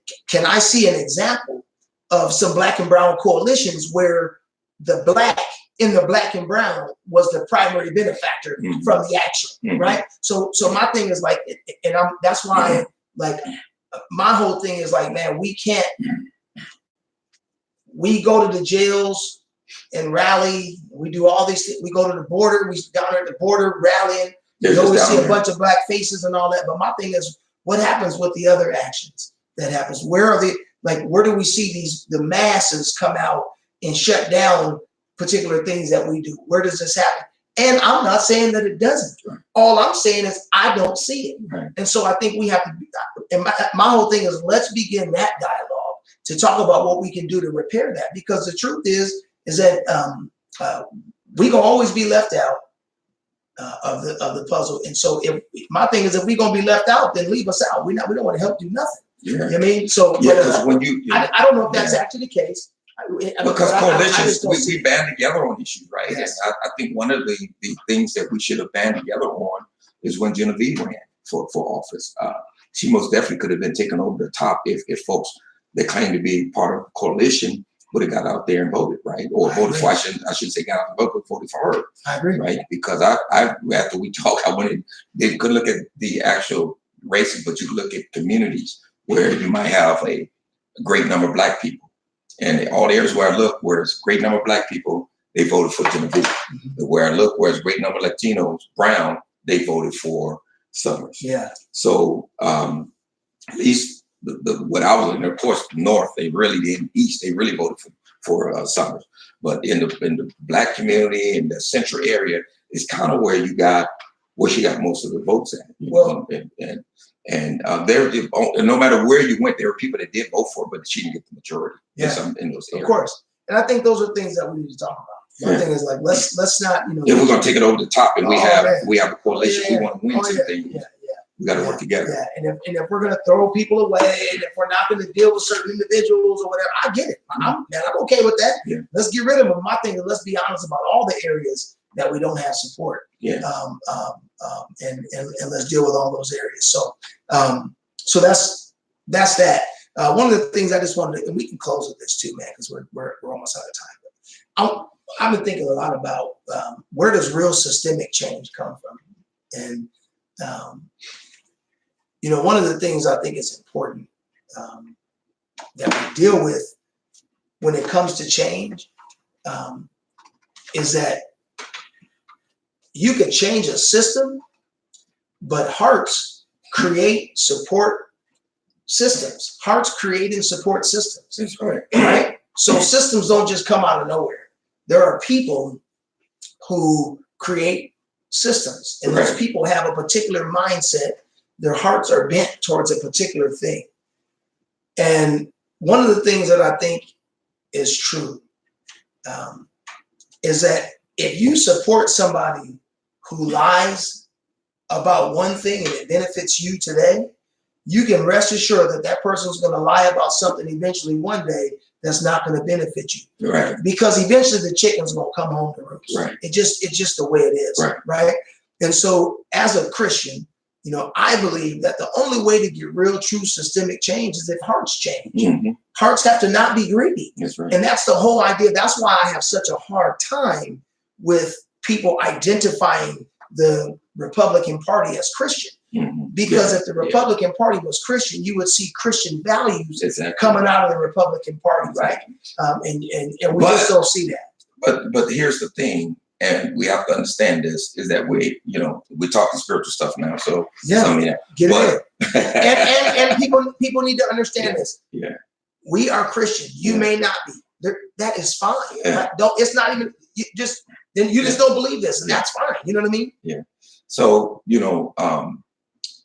I see an example of some Black and Brown coalitions where the Black in the Black and Brown was the primary benefactor from the action, right? So my thing is like, and that's why like my whole thing is like, man, we go to the jails and rally. We do all these things. We go to the border. We down there at the border rallying. You always see a bunch of Black faces and all that. But my thing is, what happens with the other actions that happens? Where do we see the masses come out and shut down particular things that we do? Where does this happen? And I'm not saying that it doesn't. Right. All I'm saying is I don't see it. Right. And so I think we have to, and my whole thing is, let's begin that dialogue to talk about what we can do to repair that. Because the truth is that we gonna always be left out of the puzzle. And so my thing is, if we're gonna be left out, then leave us out. We don't want to help do nothing. Yeah. You know what I mean? So because when I don't know if that's actually the case. Because coalitions, we band together on issues, right? Yes. And I think one of the things that we should have band together on is when Genevieve ran for office. She most definitely could have been taken over the top if folks that claim to be part of the coalition would have got out there and voted, right? Or voted for, I shouldn't say got out and voted, but voted for her. I agree. Right? Because I after we talked, I went in, they couldn't look at the actual races, but you could look at communities where you might have a great number of Black people. And all the areas where I look, where it's a great number of Black people, they voted for Genevieve. Where I look, where it's a great number of Latinos, Brown, they voted for Summers. Yeah. So at least what I was looking at, of course, North, they really didn't. East, they really voted for Summers. But in the Black community, in the central area, is kind of where she got most of the votes at. And no matter where you went, there were people that did vote for her, but she didn't get the majority in those areas. Of course. And I think those are things that we need to talk about. My thing is like, let's not, if we're gonna take it over the top and we have a coalition, we want to win something. Yeah. We got to work together. Yeah, and if we're gonna throw people away, and if we're not gonna deal with certain individuals or whatever, I get it. I'm okay with that. Yeah. Let's get rid of them. My thing is, let's be honest about all the areas that we don't have support. Yeah. And let's deal with all those areas. So that's that. One of the things I just wanted to, and we can close with this too, man, because we're almost out of time. But I've been thinking a lot about where does real systemic change come from, and one of the things I think is important that we deal with when it comes to change is that you can change a system, but hearts create support systems. Hearts create and support systems. That's right. Right? So systems don't just come out of nowhere. There are people who create systems, and those people have a particular mindset. Their hearts are bent towards a particular thing. And one of the things that I think is true is that if you support somebody who lies about one thing and it benefits you today, you can rest assured that that person's going to lie about something eventually one day that's not going to benefit you. Right. Because eventually the chicken's going to come home to roost. Right. It's just the way it is. Right. And so as a Christian, I believe that the only way to get real, true systemic change is if hearts change. Mm-hmm. Hearts have to not be greedy. That's right. And that's the whole idea. That's why I have such a hard time with people identifying the Republican Party as Christian. Mm-hmm. Because if the Republican Party was Christian, you would see Christian values coming out of the Republican Party, right? And we just don't see that. But here's the thing. And we have to understand this, is that we're talking spiritual stuff now. So get it. And people need to understand this. Yeah. We are Christian. You may not be. That is fine. Yeah. It's not even you just don't believe this, and that's fine. You know what I mean? Yeah. So,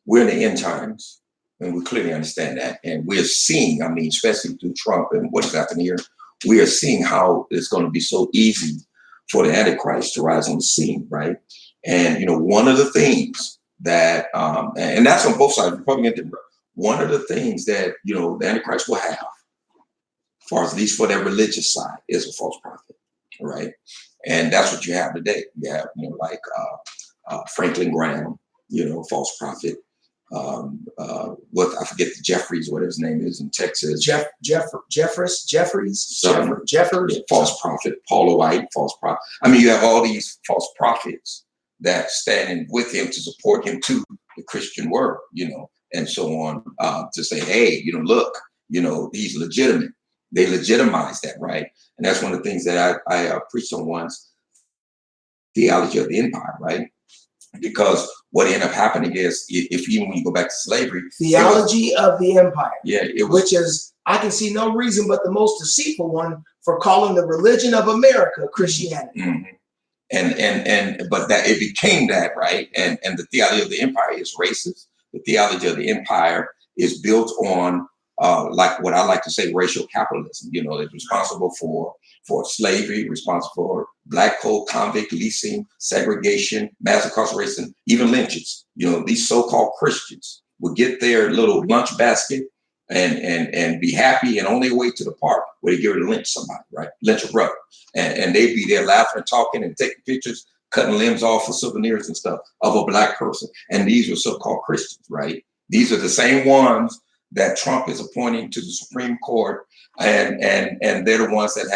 we're in the end times, and we clearly understand that. And we're seeing, especially through Trump and what's happening here, we are seeing how it's going to be so easy for the Antichrist to rise on the scene, right? And, one of the things that, and that's on both sides, Republican and Democrat, one of the things that, the Antichrist will have, as far as at least for their religious side, is a false prophet, right? And that's what you have today. You have, like Franklin Graham, false prophet. I forget the Jeffries, whatever his name is in Texas. Jeffries, false prophet. Paula White, false prophet. You have all these false prophets that standing with him to support him to the Christian word, and so on, to say, hey, look, he's legitimate. They legitimize that, right? And that's one of the things that I preached on once, theology of the empire, right? Because what ended up happening is, even when you go back to slavery, theology of the empire, which is, I can see no reason but the most deceitful one for calling the religion of America Christianity. Mm-hmm. But that it became that, right? And the theology of the empire is racist. The theology of the empire is built on like what I like to say, racial capitalism. It's responsible for slavery, responsible for black coal, convict leasing, segregation, mass incarceration, even lynches. These so-called Christians would get their little lunch basket and be happy and on their way to the park where they get ready to lynch somebody, right? Lynch a brother. And they'd be there laughing and talking and taking pictures, cutting limbs off for souvenirs and stuff of a black person. And these were so-called Christians, right? These are the same ones that Trump is appointing to the Supreme Court, and they're the ones that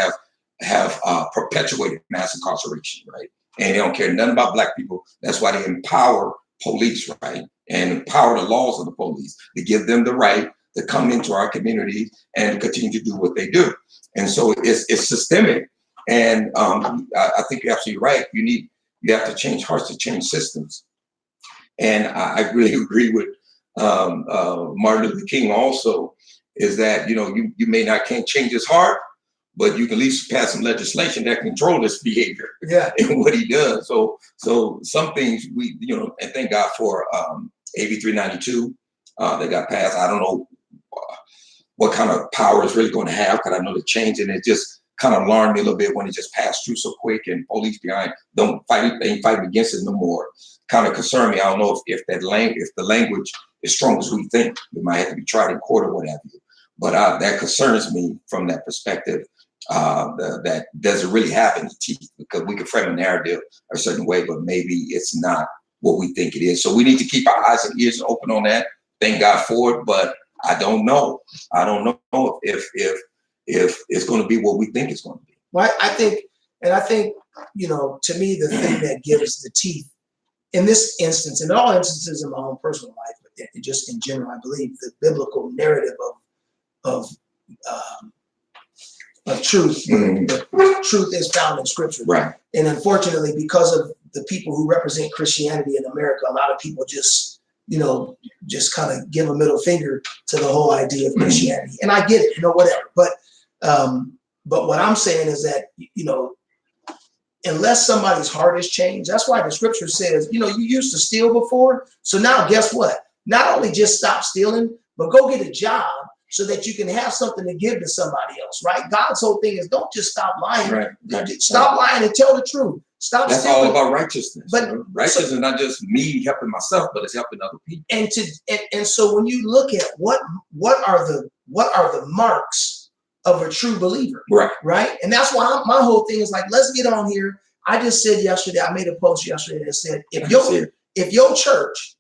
have perpetuated mass incarceration, right? And they don't care nothing about black people. That's why they empower police, right? And empower the laws of the police to give them the right to come into our communities and continue to do what they do. And so it's systemic. And I think you're absolutely right. You have to change hearts to change systems. And I really agree with Martin Luther King also, is that you can't change his heart, but you can at least pass some legislation that control this behavior and what he does. So some things we and thank God for AB 392 that got passed. I don't know what kind of power it's really going to have, because I know the change, and it just kind of alarmed me a little bit when it just passed through so quick and police behind ain't fighting against it no more. Kind of concerned me. I don't know if the language is strong as we think. It might have to be tried in court or what have you. But that concerns me from that perspective. That doesn't really have any teeth, because we can frame a narrative a certain way, but maybe it's not what we think it is. So we need to keep our eyes and ears open on that. Thank God for it, but I don't know. I don't know if it's going to be what we think it's going to be. Well, I think, to me, the thing that gives the teeth in this instance, in all instances in my own personal life, but just in general, I believe the biblical narrative of truth. Mm-hmm. The truth is found in Scripture, right? And unfortunately, because of the people who represent Christianity in America, a lot of people just kind of give a middle finger to the whole idea of Christianity. And I get it, whatever. But what I'm saying is that, unless somebody's heart is changed, that's why the Scripture says, you used to steal before. So now guess what? Not only just stop stealing, but go get a job so that you can have something to give to somebody else, right? God's whole thing is don't just stop lying. Right. Stop lying and tell the truth. Stop. That's all about righteousness. But righteousness is not just me helping myself, but it's helping other people. And so when you look at what are the marks of a true believer, right? And that's why my whole thing is like, let's get on here. I just said yesterday, I made a post yesterday that said, if your church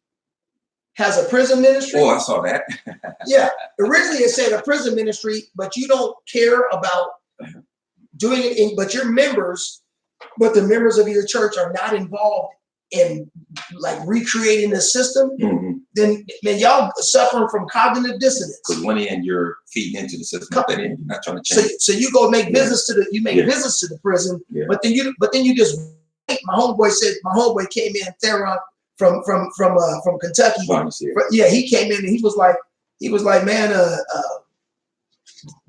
has a prison ministry. Oh, I saw that. Yeah. Originally it said a prison ministry, but you don't care about doing it, but the members of your church are not involved in like recreating the system, then y'all suffering from cognitive dissonance. Because one end you're feeding into the system, that end you're not trying to change. So you go make visits to visits to the prison, but then you just wait. My homeboy came in, Theron from Kentucky. Yeah, he came in and he was like, man,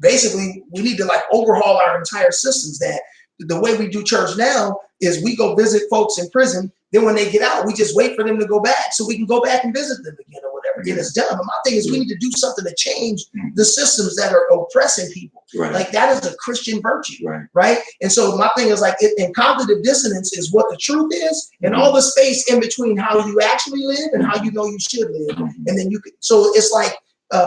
basically we need to like overhaul our entire systems. That the way we do church now is we go visit folks in prison. Then when they get out, we just wait for them to go back so we can go back and visit them again or whatever. Then it's done. But my thing is we need to do something to change the systems that are oppressing people. Like that is a Christian virtue, right? And so my thing is like, and cognitive dissonance is what the truth is, and all the space in between how you actually live and how you know you should live. And then so it's like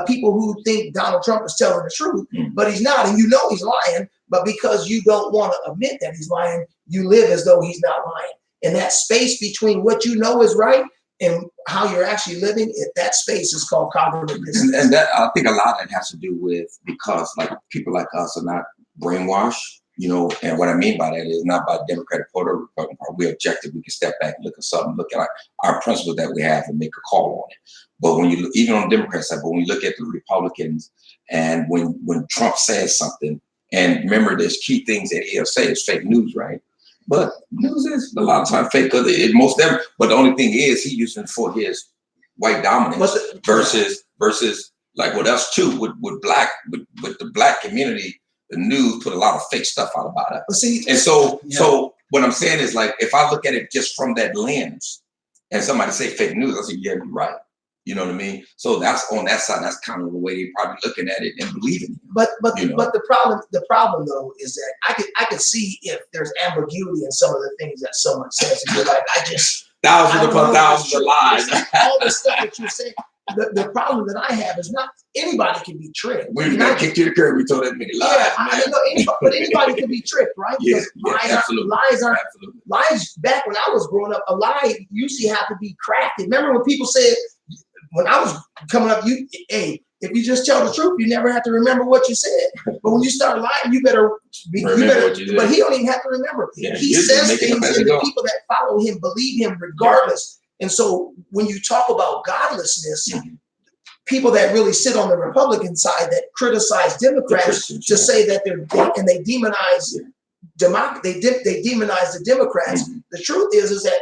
people who think Donald Trump is telling the truth, but he's not, and you know he's lying, but because you don't want to admit that he's lying, you live as though he's not lying. And that space between what you know is right and how you're actually living, that space is called cognitive dissonance. And that, I think a lot of that has to do with, because like people like us are not brainwashed, you know, and what I mean by that is not by Democratic Party or Republican Party. We're objective. We can step back and look at something, look at our principles that we have and make a call on it. But when you look, even on the Democrat side, but when you look at the Republicans and when Trump says something, and remember there's key things that he'll say is fake news, right? But news is a lot of times fake because but the only thing is he using it for his white dominance versus like with us too, with the black community, the news put a lot of fake stuff out about it. And so what I'm saying is like, if I look at it just from that lens and somebody say fake news, I say, yeah, you're right. You know what I mean? So that's on that side. That's kind of the way they're probably looking at it and believing it. But the problem though is that I could see if there's ambiguity in some of the things that someone says, and you're like, thousands upon thousands of lies. All the stuff that you say. The problem that I have is not anybody can be tricked. We got kicked to the curb. We told that many lies. Yeah, I know but anybody can be tricked, right? Because lies. Back when I was growing up, a lie usually had to be crafted. Remember when people said, when I was coming up, if you just tell the truth, you never have to remember what you said. But when you start lying, you better. But he don't even have to remember. Yeah, he says things, and the people that follow him believe him regardless. And so when you talk about godlessness, people that really sit on the Republican side that criticize Democrats to say that they demonize they demonize the Democrats. The truth is that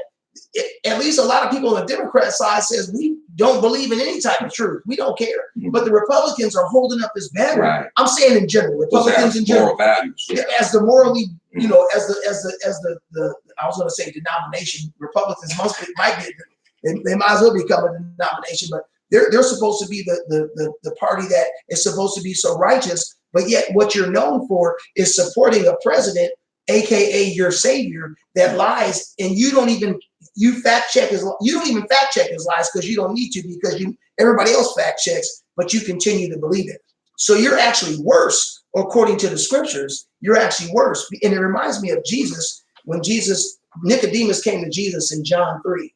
at least a lot of people on the Democrat side says we don't believe in any type of truth. We don't care. But the Republicans are holding up this banner. Right. I'm saying in general, Republicans in general, values, as the morally, you know, as the I was going to say denomination. Republicans might be, they might as well become a denomination, but they're supposed to be the party that is supposed to be so righteous. But yet, what you're known for is supporting a president, aka your savior, that lies, and you don't even fact check his lies because you don't need to, because everybody else fact checks, but you continue to believe it. So you're actually worse, according to the scriptures. You're actually worse, and it reminds me of Jesus when Nicodemus came to Jesus in John 3,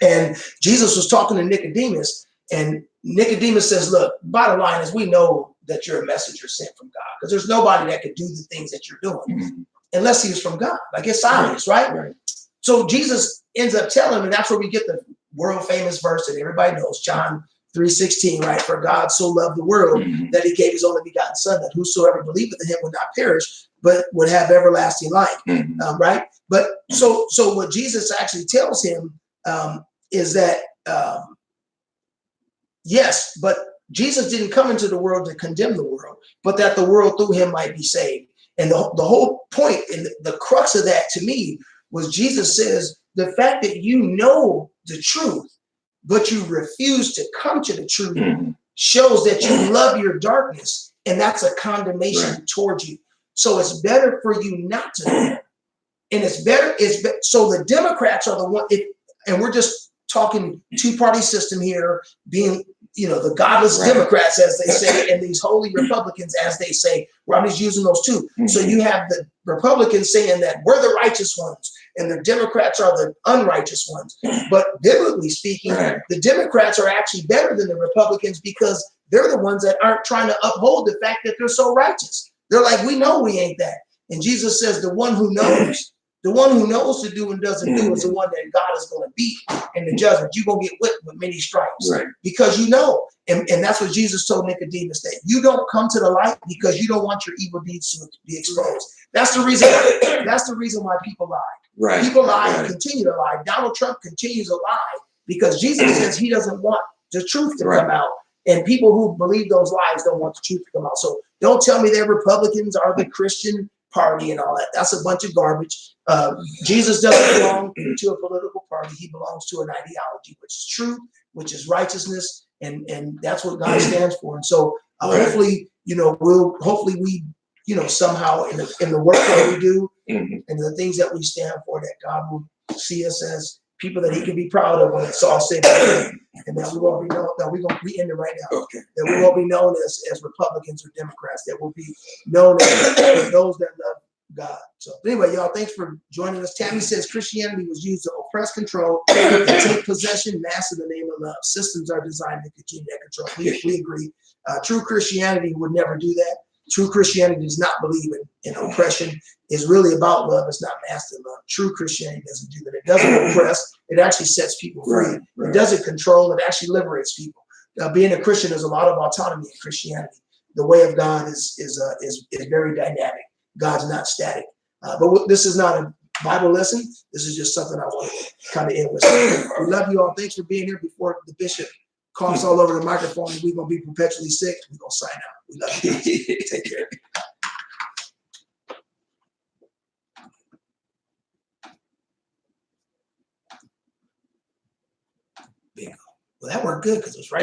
and Jesus was talking to Nicodemus, and Nicodemus says, "Look, bottom line is we know that you're a messenger sent from God, because there's nobody that could do the things that you're doing unless he was from God. Like it's obvious, right? So Jesus ends up telling him, and that's where we get the world famous verse that everybody knows, John 3:16, right? For God so loved the world that he gave his only begotten son, that whosoever believeth in him would not perish, but would have everlasting life, right? But so what Jesus actually tells him is that, yes, but Jesus didn't come into the world to condemn the world, but that the world through him might be saved. And the whole point and the crux of that to me was Jesus says, the fact that you know the truth, but you refuse to come to the truth, shows that you love your darkness, and that's a condemnation towards you. So it's better for you not to do that. And so the Democrats are the one, and we're just talking two-party system here, being, the godless Democrats, as they say, and these holy Republicans, as they say. Well, I'm just using those two. So you have the Republicans saying that we're the righteous ones, and the Democrats are the unrighteous ones. But biblically speaking, the Democrats are actually better than the Republicans, because they're the ones that aren't trying to uphold the fact that they're so righteous. They're like, we know we ain't that. And Jesus says the one who knows to do and doesn't do is the one that God is going to beat in the judgment. You're going to get whipped with many stripes, because you know. And that's what Jesus told Nicodemus, that you don't come to the light because you don't want your evil deeds to be exposed. That's the reason. That's the reason why people lie. People lie and continue to lie. Donald Trump continues to lie because Jesus says he doesn't want the truth to come out. And people who believe those lies don't want the truth to come out. So don't tell me that Republicans are the Christian party and all that. That's a bunch of garbage. Jesus doesn't belong to a political party. He belongs to an ideology, which is truth, which is righteousness, and that's what God stands for. And so hopefully, we, somehow in the work that we do and the things that we stand for, that God will see us as people that he can be proud of when it's all said and done. And that we won't be known, that we're going to be in it right now. That we won't be known as Republicans or Democrats. That will be known as those that love God. So anyway, y'all, thanks for joining us. Tammy says Christianity was used to oppress, control, and take possession, master the name of love. Systems are designed to continue that control. We agree. True Christianity would never do that. True Christianity does not believe in oppression. It's really about love. It's not master love. True Christianity doesn't do that. It doesn't oppress. It actually sets people free. It doesn't control. It actually liberates people. Being a Christian, there's a lot of autonomy in Christianity. The way of God is very dynamic. God's not static. But this is not a Bible lesson. This is just something I want to kind of end with. We love you all. Thanks for being here. Before the bishop coughs all over the microphone and we're going to be perpetually sick, we're going to sign out. We love you. Take care. Bingo. Well, that worked good because it was right at